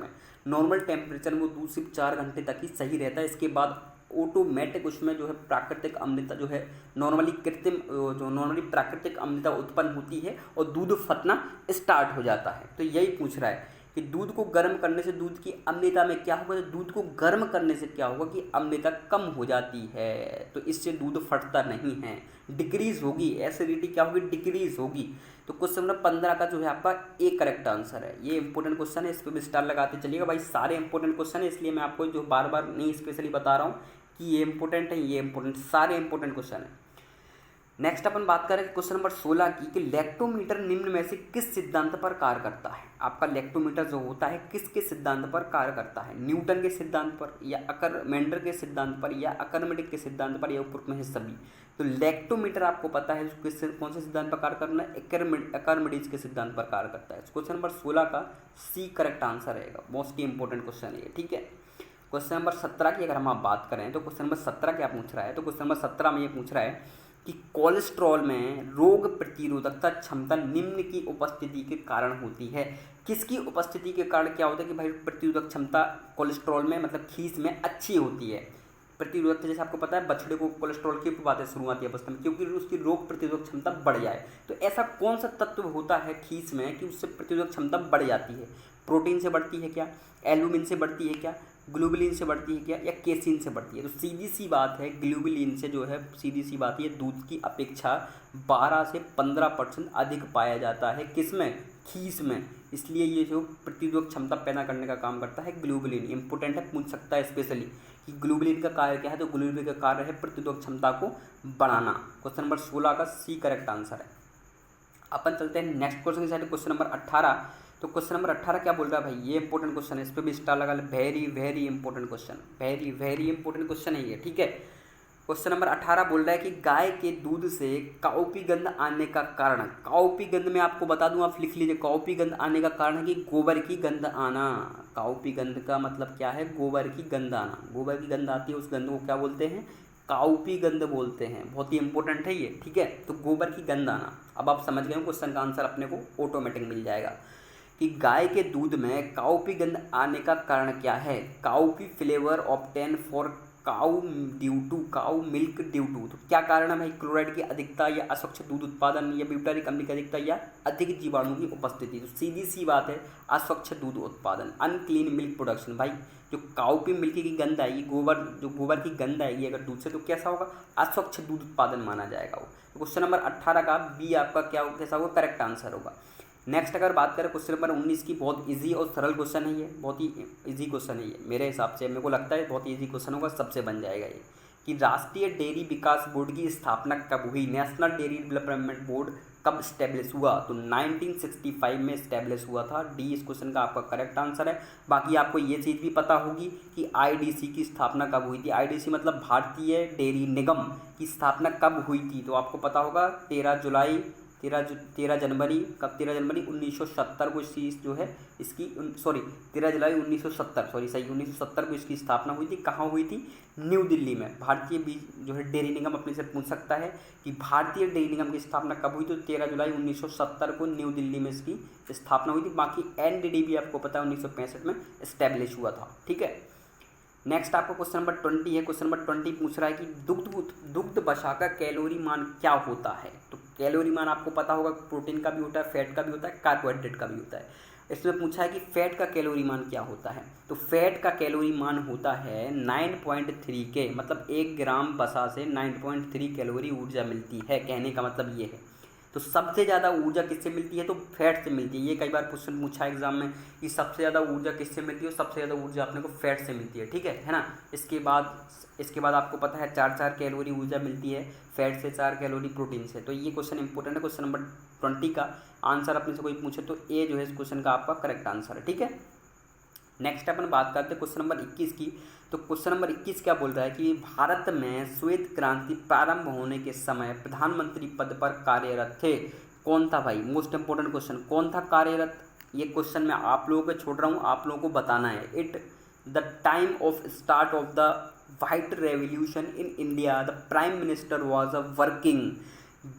में वो दूध सिर्फ 4 घंटे तक ही सही रहता है। इसके बाद ऑटोमेटिक उसमें जो है प्राकृतिक अम्लता जो है नॉर्मली प्राकृतिक अम्लता उत्पन्न होती है और दूध फटना स्टार्ट हो जाता है। तो यही पूछ रहा है कि दूध को गर्म करने से दूध की अम्लता में क्या होगा, तो दूध को गर्म करने से क्या होगा कि अम्लता कम हो जाती है, तो इससे दूध फटता नहीं है, डिक्रीज होगी, एसिडिटी क्या होगी, डिक्रीज होगी। तो क्वेश्चन नंबर 15 का जो है आपका एक करेक्ट आंसर है। ये इंपॉर्टेंट क्वेश्चन है, इस पर भी स्टार लगाते चलिएगा भाई। सारे इंपॉर्टेंट क्वेश्चन है, इसलिए मैं आपको जो बार बार नहीं स्पेशली बता रहा हूँ कि ये इंपॉर्टेंट है, ये इंपॉर्टेंट, सारे इंपॉर्टेंट क्वेश्चन है। नेक्स्ट अपन बात करें क्वेश्चन नंबर 16 की कि लैक्टोमीटर निम्न में से किस सिद्धांत पर कार्य करता है। आपका लैक्टोमीटर जो होता है किसके सिद्धांत पर कार्य करता है, न्यूटन के सिद्धांत पर या अकरमेंडर के सिद्धांत पर या अकरमेटिक के सिद्धांत पर या उपरोक्त में है सभी। तो लैक्टोमीटर आपको पता है कौन से सिद्धांत पर कार्य करना है, अकरमेटिक के सिद्धांत पर कार्य करता है। क्वेश्चन नंबर 16 का सी करेक्ट आंसर रहेगा, मोस्ट इंपॉर्टेंट क्वेश्चन है। ठीक है, क्वेश्चन नंबर 17 की अगर हम आप बात करें तो क्वेश्चन नंबर 17 क्या पूछ रहा है, तो क्वेश्चन नंबर 17 में ये पूछ रहा है कि कोलेस्ट्रॉल में रोग प्रतिरोधकता क्षमता निम्न की उपस्थिति के कारण होती है। किसकी उपस्थिति के कारण क्या होता है कि भाई प्रतिरोधक क्षमता कोलेस्ट्रॉल में मतलब खीस में अच्छी होती है। प्रतिरोधकता जैसे आपको पता है बछड़े को कोलेस्ट्रॉल की बातें शुरुआती अवस्था में, क्योंकि उसकी रोग प्रतिरोधक क्षमता बढ़ जाए। तो ऐसा कौन सा तत्व होता है खीस में कि उससे प्रतिरोधक क्षमता बढ़ जाती है। प्रोटीन से बढ़ती है क्या, एल्बुमिन से बढ़ती है क्या, ग्लोबुलिन से बढ़ती है क्या, या केसिन से बढ़ती है। तो सीधी सी बात है ग्लोबुलिन से जो है सीधी सी बात है दूध की अपेक्षा 12 से 15% अधिक पाया जाता है किसमें, खीस में। इसलिए ये जो प्रतिरोधक क्षमता पैदा करने का काम करता है ग्लोबुलिन। इंपॉर्टेंट है, पूछ सकता है स्पेशली कि ग्लोबुलिन का कार्य क्या है, तो ग्लोबुलिन का कार्य है प्रतिरोधक क्षमता को बढ़ाना। क्वेश्चन नंबर 16 का सी करेक्ट आंसर है। अपन चलते हैं नेक्स्ट क्वेश्चन की साइड, क्वेश्चन नंबर 18। तो क्वेश्चन नंबर 18 क्या बोल रहा है भाई, ये इंपॉर्टेंट क्वेश्चन है, इस पर भी स्टार लगा ले। Very important question, very important question है ये। ठीक है, क्वेश्चन नंबर 18 बोल रहा है कि गाय के दूध से काउपी गंध आने का कारण। काउपी गंध में आपको बता दूं, आप लिख लीजिए। काउपी गंध आने का कारण है कि गोबर की गंध आना। काउपी गंध का मतलब क्या है, गोबर की गंध आना। गोबर की गंध आती है, उस गंध को क्या बोलते हैं, काउपी गंध बोलते हैं। बहुत ही इंपॉर्टेंट है ये। ठीक है, तो गोबर की गंध आना। अब आप समझ गए, क्वेश्चन का आंसर अपने को ऑटोमेटिक मिल जाएगा कि गाय के दूध में काउपी गंध आने का कारण क्या है। Cowpea flavour obtain for cow milk due to. तो क्या कारण है भाई? क्लोराइड की अधिकता या अस्वच्छ दूध उत्पादन या ब्यूटारिक अम्ल की अधिकता या अधिक जीवाणु की उपस्थिति। तो सीधी सी बात है, अस्वच्छ दूध उत्पादन, अनक्लीन मिल्क प्रोडक्शन। भाई जो काउ की मिल्क की गंध आएगी, गोबर की गंध आएगी अगर दूध से, तो कैसा होगा? अस्वच्छ दूध उत्पादन माना जाएगा वो। तो क्वेश्चन नंबर 18 का बी आपका कैसा होगा? करेक्ट आंसर होगा। नेक्स्ट अगर बात करें क्वेश्चन नंबर 19 की, बहुत इजी और सरल क्वेश्चन है ये, बहुत ही इजी क्वेश्चन है ये मेरे हिसाब से, मेरे को लगता है बहुत इजी क्वेश्चन होगा, सबसे बन जाएगा ये। कि राष्ट्रीय डेयरी विकास बोर्ड की स्थापना कब हुई? नेशनल डेयरी डेवलपमेंट बोर्ड कब स्टैब्लिश हुआ? तो 1965 में स्टैब्लिश हुआ था। डी इस क्वेश्चन का आपका करेक्ट आंसर है। बाकी आपको ये चीज़ भी पता होगी कि आईडीसी की स्थापना कब हुई थी। आईडीसी मतलब भारतीय डेयरी निगम की स्थापना कब हुई थी? तो आपको पता होगा 13 जनवरी 1970 को इस जो है इसकी 13 जुलाई 1970 1970 को इसकी स्थापना हुई थी। कहाँ हुई थी? न्यू दिल्ली में। भारतीय बीज जो है डेयरी निगम अपने से पूछ सकता है कि भारतीय डेयरी निगम की स्थापना कब हुई? तो 13 जुलाई 1970 को न्यू दिल्ली में इसकी स्थापना हुई थी। बाकी एनडीडी भी आपको पता है 1965 में इस्टेब्लिश हुआ था। ठीक है। नेक्स्ट आपको क्वेश्चन नंबर 20 है। क्वेश्चन नंबर 20 पूछ रहा है कि दुग्ध वसा का कैलोरी मान क्या होता है? तो कैलोरी मान आपको पता होगा, प्रोटीन का भी होता है, फैट का भी होता है, कार्बोहाइड्रेट का भी होता है। इसमें पूछा है कि फैट का कैलोरी मान क्या होता है? तो फैट का कैलोरी मान होता है 9.3 के, मतलब 1 ग्राम वसा से 9.3 कैलोरी ऊर्जा मिलती है। कहने का मतलब ये है। तो सबसे ज़्यादा ऊर्जा किससे मिलती है? तो फैट से मिलती है। ये कई बार क्वेश्चन पूछा है एग्जाम में कि सबसे ज़्यादा ऊर्जा किससे मिलती है? सबसे ज़्यादा ऊर्जा अपने को फैट से मिलती है। ठीक है ना। इसके बाद आपको पता है 4 कैलोरी ऊर्जा मिलती है फैट से, 4 कैलोरी प्रोटीन से। तो ये क्वेश्चन इंपॉर्टेंट है। क्वेश्चन नंबर 20 का आंसर अपने से कोई पूछे तो ए जो है इस क्वेश्चन का आपका करेक्ट आंसर है। ठीक है। नेक्स्ट अपन बात करते हैं क्वेश्चन नंबर 21 की। तो क्वेश्चन नंबर 21 क्या बोल रहा है कि भारत में श्वेत क्रांति प्रारंभ होने के समय प्रधानमंत्री पद पर कार्यरत थे। कौन था भाई? मोस्ट इंपोर्टेंट क्वेश्चन, कौन था कार्यरत? ये क्वेश्चन मैं आप लोगों को छोड़ रहा हूँ, आप लोगों को बताना है। The time of start of the white revolution in India the prime minister was a working.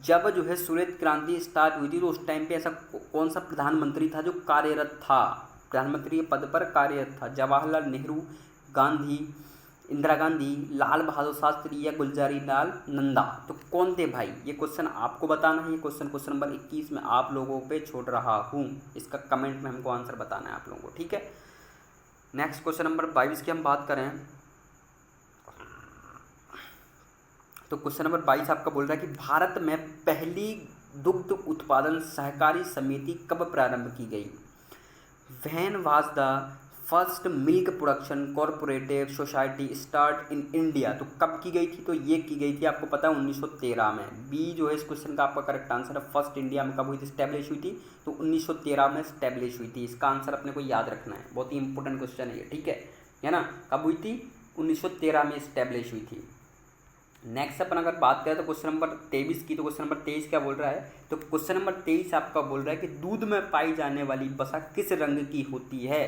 जब जो है श्वेत क्रांति स्टार्ट हुई थी तो उस टाइम पे ऐसा कौन सा प्रधानमंत्री था जो कार्यरत था? प्रधानमंत्री के पद पर कार्यरत था। जवाहरलाल नेहरू, गांधी, इंदिरा गांधी, लाल बहादुर शास्त्री या गुलजारी लाल नंदा। तो कौन थे भाई? ये क्वेश्चन आपको बताना है। ये क्वेश्चन नंबर 21 में आप लोगों पे छोड़ रहा हूँ। इसका कमेंट में हमको आंसर बताना है आप लोगों को। ठीक है। नेक्स्ट क्वेश्चन नंबर 22 की हम बात करें तो क्वेश्चन नंबर 22 आपका बोल रहा है कि भारत में पहली दुग्ध उत्पादन सहकारी समिति कब प्रारंभ की गई? When was the first milk production corporative society start in India? तो कब की गई थी? तो ये की गई थी आपको पता है 1913 में। बी जो है इस क्वेश्चन का आपका करेक्ट आंसर है। फर्स्ट इंडिया में कब हुई थी? स्टैब्लिश हुई थी तो 1913 में स्टैब्लिश हुई थी। इसका आंसर अपने को याद रखना है, बहुत ही इंपॉर्टेंट क्वेश्चन है ये। ठीक है ना। कब हुई थी? 1913 में स्टैब्लिश हुई थी। नेक्स्ट अपन अगर बात करें तो क्वेश्चन नंबर 23 की। तो क्वेश्चन नंबर 23 क्या बोल रहा है? तो क्वेश्चन नंबर 23 आपका बोल रहा है कि दूध में पाई जाने वाली वसा किस रंग की होती है?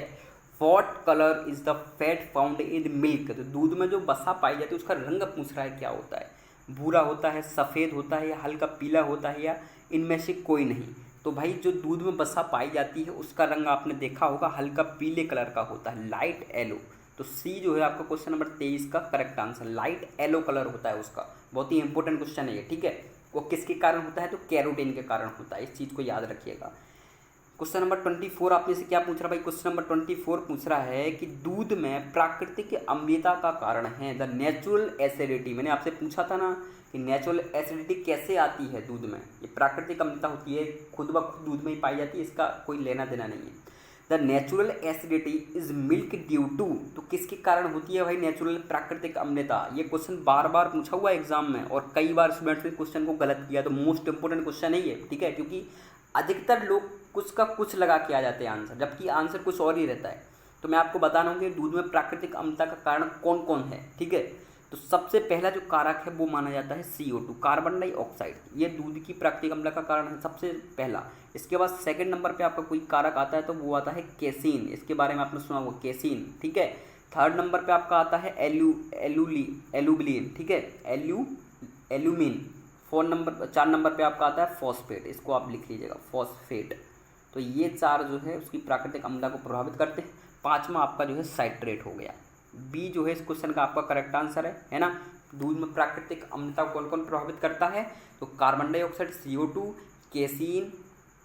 What colour is the fat found in milk? तो दूध में जो वसा पाई जाती है उसका रंग पूछ रहा है क्या होता है? भूरा होता है, सफ़ेद होता है या हल्का पीला होता है या इनमें से कोई नहीं? तो भाई जो दूध में वसा पाई जाती है उसका रंग आपने देखा होगा हल्का पीले कलर का होता है, लाइट येलो। तो सी जो है आपका क्वेश्चन नंबर 23 का correct answer, light yellow colour होता है उसका। बहुत ही इंपॉर्टेंट क्वेश्चन है ये। ठीक है। वो किसके कारण होता है? तो कैरोटीन के कारण होता है। इस चीज़ को याद रखिएगा। क्वेश्चन नंबर 24 आपने से क्या पूछ रहा है भाई? क्वेश्चन नंबर 24 पूछ रहा है कि दूध में प्राकृतिक अम्लता का कारण है द नेचुरल एसिडिटी। मैंने आपसे पूछा था ना कि नेचुरल एसिडिटी कैसे आती है दूध में? ये प्राकृतिक अम्लता होती है, खुद ब खुद दूध में ही पाई जाती है, इसका कोई लेना देना नहीं है। The natural acidity is milk due to. तो किसके कारण होती है भाई नेचुरल प्राकृतिक अम्लता? ये क्वेश्चन बार बार पूछा हुआ है एग्जाम में और कई बार स्टूडेंट्स ने क्वेश्चन को गलत किया। तो मोस्ट इंपोर्टेंट क्वेश्चन है ये। ठीक है। क्योंकि अधिकतर लोग कुछ का कुछ लगा के आ जाते हैं आंसर, जबकि आंसर कुछ और ही रहता है। तो मैं आपको बताना हूँ कि दूध में प्राकृतिक अम्लता का कारण कौन कौन है। ठीक है। तो सबसे पहला जो कारक है वो माना जाता है CO2, कार्बन डाइऑक्साइड। ये दूध की प्राकृतिक अम्लता का कारण है सबसे पहला। इसके बाद सेकंड नंबर पे आपका कोई कारक आता है तो वो आता है केसिन। इसके बारे में आपने सुना होगा केसिन। ठीक है। थर्ड नंबर पे आपका आता है एल्यूबिलिन। ठीक है, एल्यूमिन। 4 नंबर पे आपका आता है फॉस्फेट। इसको आप लिख लीजिएगा, फॉस्फेट। तो ये 4 जो है उसकी प्राकृतिक अम्लता को प्रभावित करते हैं। 5वां आपका जो है साइट्रेट हो गया। बी जो है इस क्वेश्चन का आपका करेक्ट आंसर है ना। दूध में प्राकृतिक अम्लता को कौन कौन प्रभावित करता है, तो carbon dioxide, CO2, casein,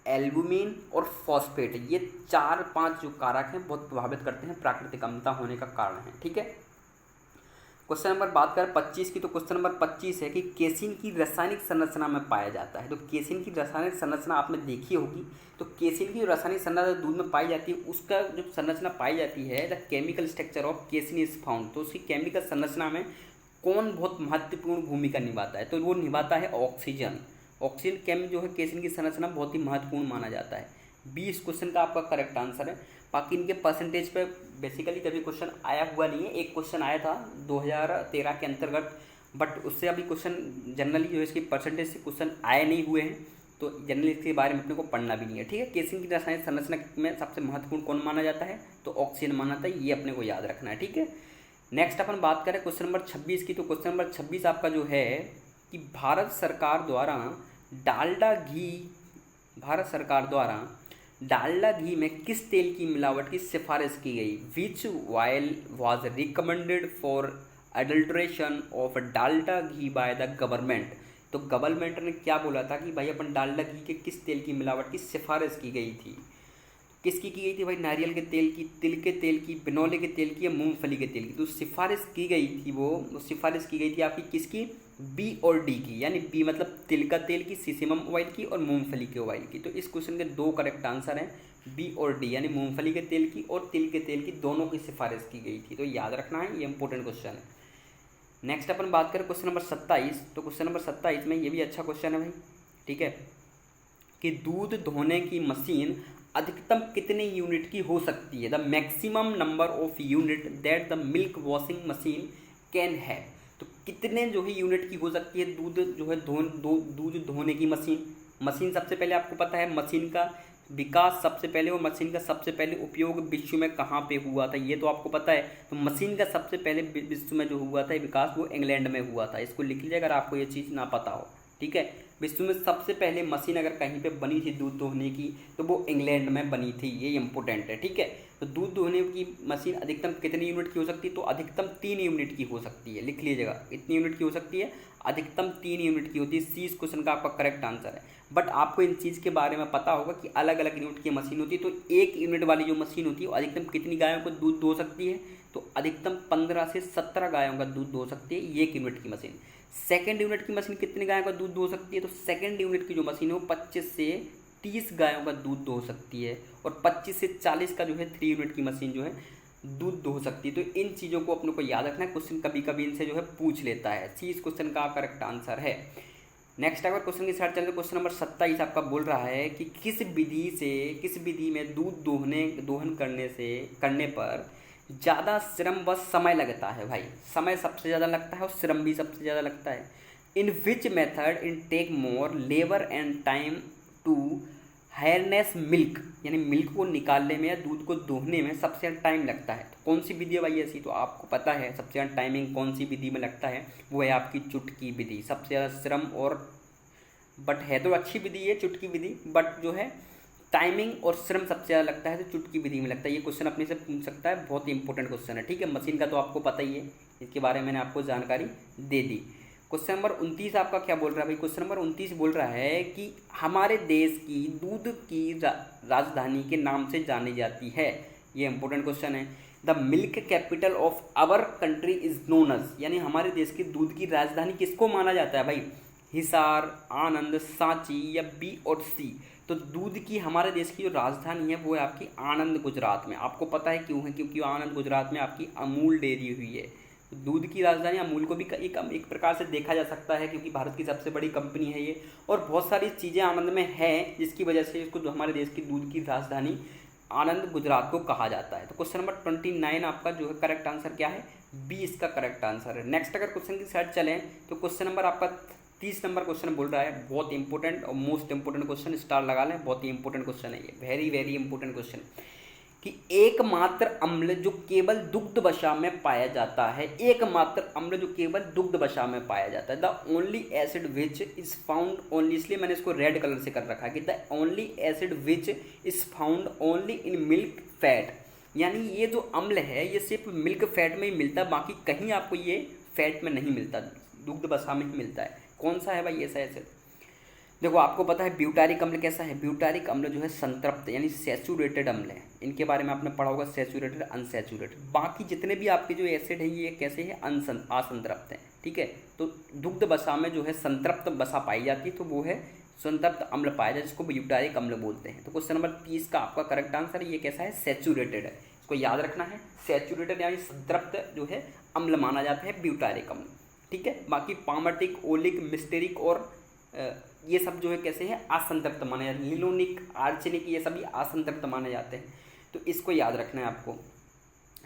albumin और फॉस्फेट, ये 4-5 जो कारक हैं बहुत प्रभावित करते हैं, प्राकृतिक अम्लता होने का कारण है। ठीक है, क्वेश्चन नंबर बात करें 25 की, तो क्वेश्चन नंबर 25 है कि केसीन की रासायनिक संरचना में पाया जाता है। तो केसीन की रासायनिक संरचना आपने देखी होगी, तो केसीन की जो रासायनिक संरचना दूध में पाई जाती है, उसका जो संरचना पाई जाती है, the chemical structure of casein is found, तो उसकी केमिकल संरचना में कौन बहुत महत्वपूर्ण भूमिका निभाता है, तो वो निभाता है ऑक्सीजन। ऑक्सीजन केम जो है केसीन की संरचना बहुत ही महत्वपूर्ण माना जाता है। बी इस क्वेश्चन का आपका करेक्ट आंसर है। बाकी इनके परसेंटेज पे बेसिकली कभी क्वेश्चन आया हुआ नहीं है, एक क्वेश्चन आया था 2013 के अंतर्गत, बट उससे अभी क्वेश्चन जनरली जो है इसकी परसेंटेज से क्वेश्चन आए नहीं हुए हैं, तो जनरली इसके बारे में अपने को पढ़ना भी नहीं है। ठीक है, केसीन की रासायनिक संरचना में सबसे महत्वपूर्ण कौन माना जाता है, तो ऑक्सीजन माना जाता है, ये अपने को याद रखना है। ठीक है, नेक्स्ट अपन बात करें क्वेश्चन नंबर 26 की, तो क्वेश्चन नंबर 26 आपका जो है कि भारत सरकार द्वारा डालडा घी में किस तेल की मिलावट की सिफारिश की गई, विच oil was recommended for adulteration of Dalda ghee by the government. तो गवर्नमेंट ने क्या बोला था कि भाई अपन डालडा घी के किस तेल की मिलावट की सिफारिश की गई थी, किसकी की गई थी भाई, नारियल के तेल की, तिल के तेल की, बिनौले के तेल की या मूंगफली के तेल की। तो सिफारिश की गई थी वो सिफारिश की गई थी आपकी किसकी, बी और डी की, यानी बी मतलब तिल का तेल की, सीसेमम ऑयल की और मूंगफली के ऑयल की। तो इस क्वेश्चन के 2 करेक्ट आंसर हैं, बी और डी, यानी मूंगफली के तेल की और तिल के तेल की, दोनों की सिफारिश की गई थी। तो याद रखना है, ये इंपॉर्टेंट क्वेश्चन है। नेक्स्ट अपन बात करें क्वेश्चन नंबर 27, तो क्वेश्चन नंबर 27 में ये भी अच्छा क्वेश्चन है भाई। ठीक है, कि दूध धोने की मशीन अधिकतम कितने यूनिट की हो सकती है, the maximum number of unit that the milk washing machine can have. तो कितने जो है यूनिट की हो सकती है दूध जो है दूध धोने की मशीन सबसे पहले आपको पता है मशीन का विकास सबसे पहले और मशीन का सबसे पहले उपयोग विश्व में कहाँ पे हुआ था, ये तो आपको पता है। तो मशीन का सबसे पहले विश्व में जो हुआ था विकास, वो इंग्लैंड में हुआ था। इसको लिख लीजिए अगर आपको ये चीज़ ना पता हो। ठीक है, विश्व में सबसे पहले मशीन अगर कहीं पे बनी थी दूध धोने की, तो वो इंग्लैंड में बनी थी, ये इंपॉर्टेंट है। ठीक है, तो दूध धोने की मशीन अधिकतम कितनी यूनिट की हो सकती है, तो अधिकतम 3 यूनिट की हो सकती है। लिख लीजिएगा, कितनी यूनिट की हो सकती है, अधिकतम 3 यूनिट की होती है। सी इस क्वेश्चन का आपका करेक्ट आंसर है। बट आपको इन चीज़ के बारे में पता होगा कि अलग अलग यूनिट की मशीन होती है। तो 1 यूनिट वाली जो मशीन होती है वो अधिकतम कितनी गायों को दूध धो सकती है, तो अधिकतम 15 से 17 गायों का दूध धो सकती है 1 यूनिट की मशीन। सेकेंड यूनिट की मशीन कितनी गायों का दूध धो सकती है, तो सेकेंड यूनिट की जो मशीन है वो 25 से 30 गायों का दूध धो सकती है, और 25 से 40 का जो है 3 यूनिट की मशीन जो है दूध धो सकती है। तो इन चीज़ों को अपने को याद रखना है, क्वेश्चन कभी कभी इनसे जो है पूछ लेता है। सी इस क्वेश्चन का करेक्ट आंसर है। नेक्स्ट अगर क्वेश्चन की साइड चले तो क्वेश्चन नंबर 27 आपका बोल रहा है कि किस विधि में दूध दोहन करने पर ज़्यादा श्रम व समय लगता है। भाई समय सबसे ज़्यादा लगता है और श्रम भी सबसे ज़्यादा लगता है। In which method in take more labour and time to harness milk, यानी मिल्क को निकालने में या दूध को दोहने में सबसे ज़्यादा टाइम लगता है। तो कौन सी विधि है भाई ऐसी, तो आपको पता है सबसे ज़्यादा टाइमिंग कौन सी विधि में लगता है, वो है आपकी चुटकी विधि। सबसे ज़्यादा श्रम और बट है तो अच्छी विधि है चुटकी विधि, बट जो है टाइमिंग और श्रम सबसे ज़्यादा लगता है तो चुटकी विधि में लगता है। ये क्वेश्चन अपने से पूछ सकता है, बहुत ही इंपॉर्टेंट क्वेश्चन है। ठीक है, मशीन का तो आपको पता ही है, इसके बारे में मैंने आपको जानकारी दे दी। क्वेश्चन नंबर 29 आपका क्या बोल रहा है भाई, क्वेश्चन नंबर 29 बोल रहा है कि हमारे देश की दूध की राजधानी के नाम से जानी जाती है। ये इंपॉर्टेंट क्वेश्चन है। The milk capital of our country is known as, यानी हमारे देश की दूध की राजधानी किसको माना जाता है भाई, हिसार, आनंद, सांची या बी और सी। तो दूध की हमारे देश की जो राजधानी है वो है आपकी आनंद गुजरात में। आपको पता है क्यों है, क्योंकि आनंद गुजरात में आपकी अमूल डेयरी हुई है। तो दूध की राजधानी अमूल को भी एक प्रकार से देखा जा सकता है, क्योंकि भारत की सबसे बड़ी कंपनी है ये, और बहुत सारी चीज़ें आनंद में हैं जिसकी वजह से इसको जो हमारे देश की दूध की राजधानी आनंद गुजरात को कहा जाता है। तो क्वेश्चन नंबर 29 आपका जो है करेक्ट आंसर क्या है, बी इसका करेक्ट आंसर है। नेक्स्ट अगर क्वेश्चन की साइड चलें तो क्वेश्चन नंबर आपका 30 नंबर क्वेश्चन बोल रहा है, बहुत इंपॉर्टेंट और मोस्ट इंपॉर्टेंट क्वेश्चन, स्टार लगा लें, बहुत ही इंपॉर्टेंट क्वेश्चन है ये, वेरी वेरी इंपॉर्टेंट क्वेश्चन, कि एकमात्र अम्ल जो केवल दुग्ध वसा में पाया जाता है, एकमात्र अम्ल जो केवल दुग्ध वसा में पाया जाता है, the only acid which is found only, इसलिए मैंने इसको रेड कलर से कर रखा है कि the only acid which is found only in milk fat, यानी ये जो अम्ल है ये सिर्फ मिल्क फैट में ही मिलता है, बाकी कहीं आपको ये फैट में नहीं मिलता, दुग्ध वसा में ही मिलता है। कौन सा है भाई ऐसा एसिड? देखो आपको पता है ब्यूटारिक अम्ल कैसा है? ब्यूटारिक अम्ल जो है संतृप्त यानी सैचुरेटेड अम्ल है। इनके बारे में आपने पढ़ा होगा, सैचुरेटेड, अनसैचुरेटेड। बाकी जितने भी आपके जो एसिड है ये कैसे है? असंतृप्त है, ठीक है। तो दुग्ध वसा में जो है संतृप्त वसा पाई जाती है तो वो है संतृप्त अम्ल पाया जाए, जिसको ब्यूटारिक अम्ल बोलते हैं। तो क्वेश्चन नंबर 30 का आपका करेक्ट आंसर ये कैसा है? सैचुरेटेड है। इसको याद रखना है, सैचुरेटेड यानी संतृप्त जो है अम्ल माना जाता है ब्यूटारिक अम्ल, ठीक है। बाकी पामटिक, ओलिक, मिस्टेरिक और ये सब जो है कैसे हैं? असंतृप्त माने जाते हैं। लिनोनिक, आर्सेनिक ये सभी असंतृप्त माने जाते हैं, तो इसको याद रखना है आपको।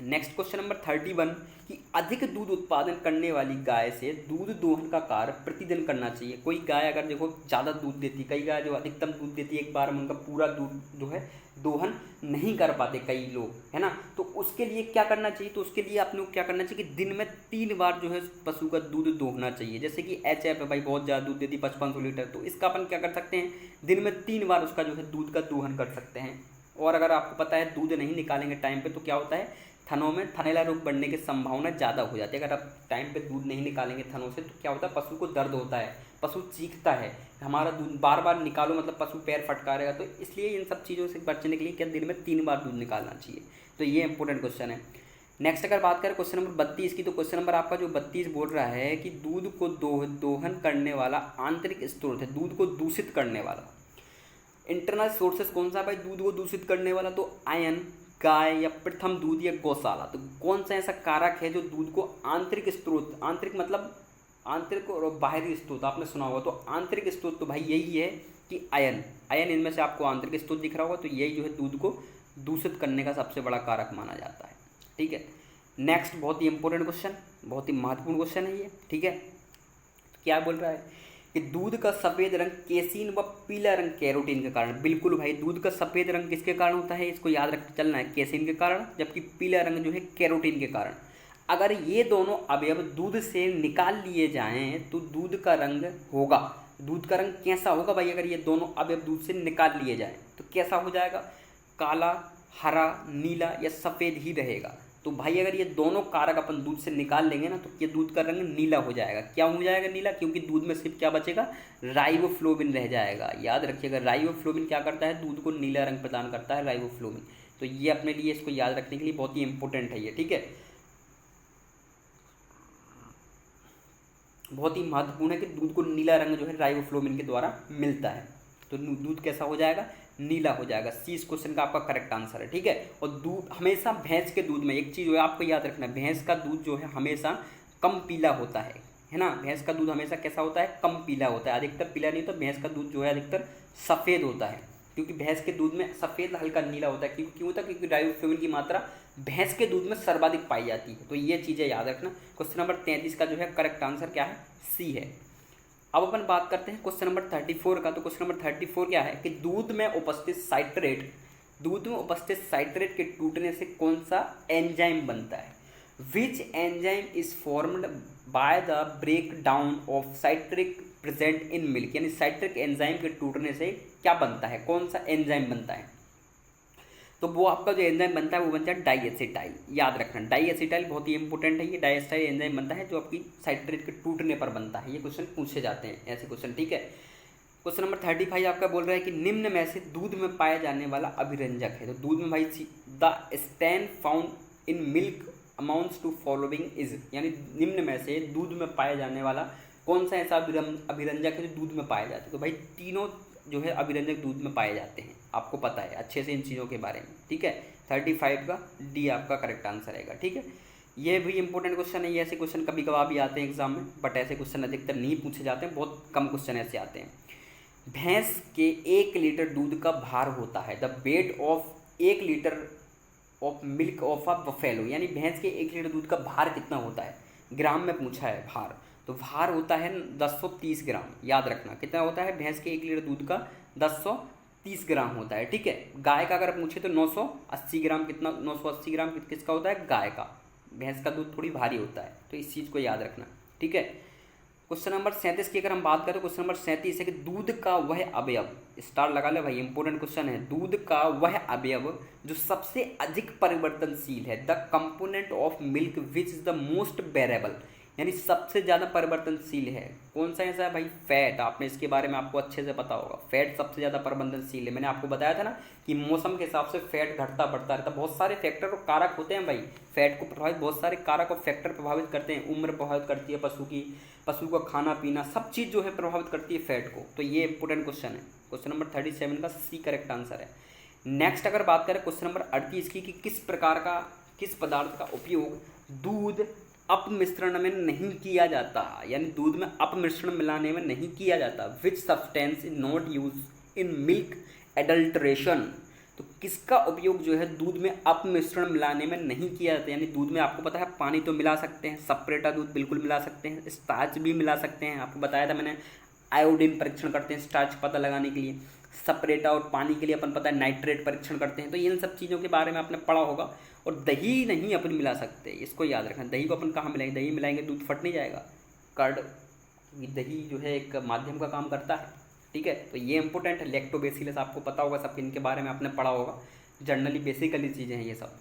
नेक्स्ट क्वेश्चन नंबर 31 कि अधिक दूध उत्पादन करने वाली गाय से दूध दोहन का कार्य प्रतिदिन करना चाहिए। कोई गाय अगर देखो ज़्यादा दूध देती, कई गाय जो अधिकतम दूध देती है एक बार में उनका पूरा दूध जो है दोहन नहीं कर पाते कई लोग, है ना, तो उसके लिए क्या करना चाहिए? तो उसके लिए आपने क्या करना चाहिए कि दिन में 3 बार जो है पशु का दूध दोहना चाहिए। जैसे कि HF है भाई, बहुत ज़्यादा दूध देती 5500 लीटर, तो इसका अपन क्या कर सकते हैं? दिन में 3 बार उसका जो है दूध का दोहन कर सकते हैं। और अगर आपको पता है दूध नहीं निकालेंगे टाइम पे तो क्या होता है? थनों में थनैला रोग बढ़ने की संभावना ज़्यादा हो जाती है। अगर आप टाइम पे दूध नहीं निकालेंगे थनों से तो क्या होता है? पशु को दर्द होता है, पशु चीखता है, हमारा दूध बार बार निकालो मतलब पशु पैर फटकारेगा। तो इसलिए इन सब चीज़ों से बचने के लिए क्या दिन में 3 बार दूध निकालना चाहिए। तो ये इंपॉर्टेंट क्वेश्चन है। नेक्स्ट अगर बात करें क्वेश्चन नंबर 32 की, तो क्वेश्चन नंबर आपका जो 32 बोल रहा है कि दूध को दोहन करने वाला आंतरिक स्रोत है, दूध को दूषित करने वाला इंटरनल सोर्सेस कौन सा भाई? दूध को दूषित करने वाला तो आयन, गाय या प्रथम दूध या गौशाला। तो कौन सा ऐसा कारक है जो दूध को आंतरिक स्रोत, आंतरिक मतलब आंतरिक और बाहरी स्रोत आपने सुना होगा, तो आंतरिक स्रोत तो भाई यही है कि आयन, इनमें से आपको आंतरिक स्रोत दिख रहा होगा, तो यही जो है दूध को दूषित करने का सबसे बड़ा कारक माना जाता है, ठीक है। नेक्स्ट बहुत ही इंपॉर्टेंट क्वेश्चन, बहुत ही महत्वपूर्ण क्वेश्चन है ये, ठीक है। तो क्या बोल रहा है कि दूध का सफ़ेद रंग केसीन व पीला रंग कैरोटीन के कारण। बिल्कुल भाई, दूध का सफ़ेद रंग किसके कारण होता है? इसको याद रख चलना है, केसीन के कारण, जबकि पीला रंग जो है कैरोटीन के कारण। अगर ये दोनों अवयव दूध से निकाल लिए जाएं तो दूध का रंग होगा, दूध का रंग कैसा होगा भाई? अगर ये दोनों अवयव दूध से निकाल लिए जाएं तो कैसा हो जाएगा? काला, हरा, नीला या सफ़ेद ही रहेगा। तो भाई अगर ये दोनों कारक अपन दूध से निकाल लेंगे ना तो ये दूध का रंग नीला हो जाएगा। क्या हो जाएगा नीला? क्योंकि दूध में सिर्फ क्या बचेगा? राइबोफ्लोविन रह जाएगा। याद रखिएगा, राइबोफ्लोविन क्या करता है? दूध को नीला रंग प्रदान करता है, राइबोफ्लोविन। तो ये अपने लिए इसको याद रखने के लिए बहुत ही इंपॉर्टेंट है ये, ठीक है, बहुत ही महत्वपूर्ण है कि दूध को नीला रंग जो है राइबोफ्लोविन के द्वारा मिलता है। तो दूध कैसा हो जाएगा? नीला हो जाएगा। सी इस क्वेश्चन का आपका करेक्ट आंसर है, ठीक है। और दूध हमेशा भैंस के दूध में एक चीज़ जो है आपको याद रखना है, भैंस का दूध जो है हमेशा कम पीला होता है ना। भैंस का दूध हमेशा कैसा होता है? कम पीला होता है, अधिकतर पीला नहीं होता। भैंस का दूध जो है अधिकतर सफ़ेद होता है, क्योंकि भैंस के दूध में सफ़ेद हल्का नीला होता है। क्यों होता है? क्योंकि राइबोफ्लोविन की मात्रा भैंस के दूध में सर्वाधिक पाई जाती है। तो ये चीज़ें याद रखना। क्वेश्चन नंबर 33 का जो है करेक्ट आंसर क्या है? सी है। अब अपन बात करते हैं क्वेश्चन नंबर 34 का। तो क्वेश्चन नंबर 34 क्या है कि दूध में उपस्थित साइट्रेट के टूटने से कौन सा एंजाइम बनता है? Which enzyme is formed by the break down of citric present in milk. यानी साइट्रिक एंजाइम के टूटने से क्या बनता है? कौन सा एंजाइम बनता है? तो वो आपका जो एंजाइम बनता है वो बनता है डाइएसिटाइल। याद रखना, डाइएसिटाइल बहुत ही इंपॉर्टेंट है। ये डाइएसिटाइल एंजाइम बनता है जो आपकी साइट्रेट के टूटने पर बनता है। ये क्वेश्चन पूछे जाते हैं ऐसे क्वेश्चन, ठीक है। क्वेश्चन नंबर 35 आपका बोल रहा है कि निम्न में से दूध में पाया जाने वाला अभिरंजक है। तो दूध में भाई the stan found in milk amounts to following is, यानी निम्न में से दूध में पाया जाने वाला कौन सा ऐसा अभिरंजक है जो दूध में पाया जाता है? तो भाई तीनों जो है अभिरंजक दूध में पाए जाते हैं, आपको पता है अच्छे से इन चीज़ों के बारे में, ठीक है। 35 का डी आपका करेक्ट आंसर रहेगा, ठीक है। ये भी इंपॉर्टेंट क्वेश्चन है। ये ऐसे क्वेश्चन कभी कभार भी आते हैं एग्जाम में, बट ऐसे क्वेश्चन अधिकतर नहीं पूछे जाते हैं, बहुत कम क्वेश्चन ऐसे आते हैं। भैंस के 1 लीटर दूध का भार होता है the weight of 1 litre of milk of a buffalo. यानी भैंस के 1 लीटर दूध का भार कितना होता है? ग्राम में पूछा है भार, तो भार होता है 1030 ग्राम। याद रखना कितना होता है? भैंस के 1 लीटर दूध का 1030 ग्राम होता है, ठीक है। गाय का अगर पूछे तो 980 ग्राम। कितना? 980 ग्राम किसका होता है? गाय का। भैंस का दूध थोड़ी भारी होता है, तो इस चीज़ को याद रखना, ठीक है। क्वेश्चन नंबर 37 की अगर हम बात करें तो क्वेश्चन नंबर 37 है कि दूध का वह अवयव, स्टार लगा ले भाई, इंपॉर्टेंट क्वेश्चन है। दूध का वह अवयव जो सबसे अधिक परिवर्तनशील है, the component of milk which is the most variable, यानी सबसे ज़्यादा परिवर्तनशील है, कौन सा ऐसा है भाई? फैट। आपने इसके बारे में आपको अच्छे से पता होगा, फैट सबसे ज़्यादा परिवर्तनशील है। मैंने आपको बताया था ना कि मौसम के हिसाब से फैट घटता बढ़ता रहता है। बहुत सारे फैक्टर और कारक होते हैं भाई फैट को प्रभावित, बहुत सारे कारक और फैक्टर प्रभावित करते हैं। उम्र प्रभावित करती है पशु की, पशु का खाना पीना, सब चीज़ जो है प्रभावित करती है फैट को। तो ये इंपोर्टेंट क्वेश्चन है। क्वेश्चन नंबर 37 का सी करेक्ट आंसर है। नेक्स्ट अगर बात करें क्वेश्चन नंबर 38 की कि किस पदार्थ का उपयोग दूध अपमिश्रण में नहीं किया जाता, यानी दूध में अपमिश्रण मिलाने में नहीं किया जाता। Which substance is not use in milk adulteration, तो किसका उपयोग जो है दूध में अपमिश्रण मिलाने में नहीं किया जाता। यानी दूध में आपको पता है पानी तो मिला सकते हैं, सेपरेटा दूध बिल्कुल मिला सकते हैं, स्टार्च भी मिला सकते हैं। आपको बताया था मैंने, आयोडीन परीक्षण करते हैं स्टार्च पता लगाने के लिए, सेपरेटा और पानी के लिए अपन पता है नाइट्रेट परीक्षण करते हैं। तो इन सब चीज़ों के बारे में आपने पढ़ा होगा। और दही नहीं अपन मिला सकते, इसको याद रखना। दही को अपन कहाँ मिलाएंगे? दही मिलाएंगे दूध फट नहीं जाएगा। कर्ड, दही जो है एक माध्यम का काम करता है, ठीक है। तो ये इंपॉर्टेंट है। लैक्टोबैसिलस आपको पता होगा, सब इनके बारे में आपने पढ़ा होगा, जनरली बेसिकली चीज़ें हैं ये सब।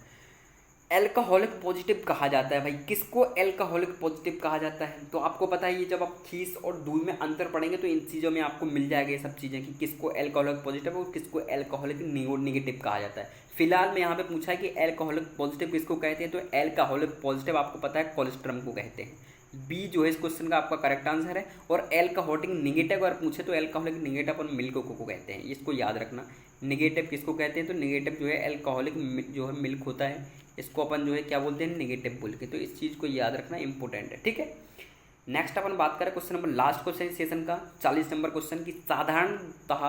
एल्कोहलिक पॉजिटिव कहा जाता है भाई, किसको एल्कोहलिक पॉजिटिव कहा जाता है? तो आपको पता है ये जब आप खीस और दूध में अंतर पढ़ेंगे तो इन चीज़ों में आपको मिल जाएगा ये सब चीज़ें कि किसको एल्कोहलिक पॉजिटिव और किसको एल्कोहलिक निगेटिव कहा जाता है। फिलहाल में यहाँ पे पूछा है कि एल्कोहलिक पॉजिटिव किसको कहते हैं, तो एल्कोहलिक पॉजिटिव आपको पता है कोलेस्ट्रम को कहते हैं। बी जो है इस क्वेश्चन का आपका करेक्ट आंसर है। और एल्कोहलिक निगेटिव अगर पूछे तो एल्कोहलिक निगेटिव और मिल्क को कहते हैं, इसको याद रखना। निगेटिव किसको कहते हैं? तो निगेटिव जो है एल्कोहलिक जो है मिल्क होता है, इसको अपन जो है क्या बोलते हैं? निगेटिव बोल के। तो इस चीज़ को याद रखना इंपॉर्टेंट है, ठीक है। नेक्स्ट अपन बात करें question number, last question session का 40 नंबर क्वेश्चन की, साधारणतः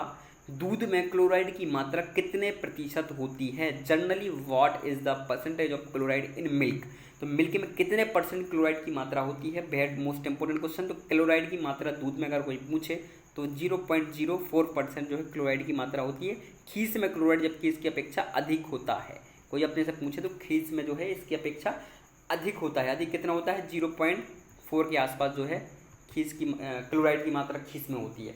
दूध में क्लोराइड की मात्रा कितने प्रतिशत होती है? Generally what is the percentage of chloride in milk, तो मिल्क में कितने परसेंट क्लोराइड की मात्रा होती है? बेहद मोस्ट इंपोर्टेंट क्वेश्चन। तो क्लोराइड की मात्रा दूध में अगर कोई पूछे तो 0.04% जो है क्लोराइड की मात्रा होती है। खीस में क्लोराइड जबकि इसकी अपेक्षा अधिक होता है। कोई अपने से पूछे तो खीस में जो है इसकी अपेक्षा अधिक होता है। अधिक कितना होता है? 0.4 के आसपास जो है खीस की क्लोराइड की मात्रा खीस में होती है।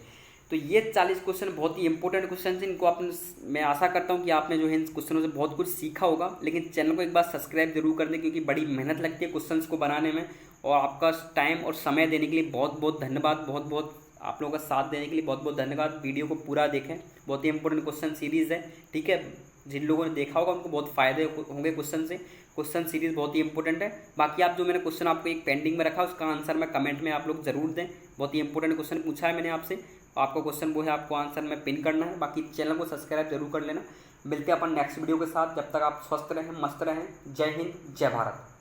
तो ये 40 क्वेश्चन बहुत ही इंपॉर्टेंट क्वेश्चन हैं। इनको आपने, मैं आशा करता हूँ कि आपने जो है इन क्वेश्चनों से बहुत कुछ सीखा होगा। लेकिन चैनल को एक बार सब्सक्राइब जरूर कर दें, क्योंकि बड़ी मेहनत लगती है क्वेश्चंस को बनाने में। और आपका टाइम और समय देने के लिए बहुत बहुत धन्यवाद। बहुत बहुत आप लोगों का साथ देने के लिए बहुत बहुत धन्यवाद। वीडियो को पूरा देखें, बहुत ही इंपॉर्टेंट क्वेश्चन सीरीज़ है, ठीक है। जिन लोगों ने देखा होगा उनको बहुत फ़ायदे होंगे क्वेश्चन से। क्वेश्चन सीरीज़ बहुत ही इंपॉर्टेंट है। बाकी आप जो मैंने क्वेश्चन आपको एक पेंडिंग में रखा उसका आंसर मैं कमेंट में आप लोग ज़रूर दें। बहुत ही इंपॉर्टेंट क्वेश्चन पूछा है मैंने आपसे, आपका क्वेश्चन वो है, आपको आंसर में पिन करना है। बाकी चैनल को सब्सक्राइब जरूर कर लेना। मिलते हैं अपन नेक्स्ट वीडियो के साथ। जब तक आप स्वस्थ रहें, मस्त रहें। जय हिंद, जय भारत।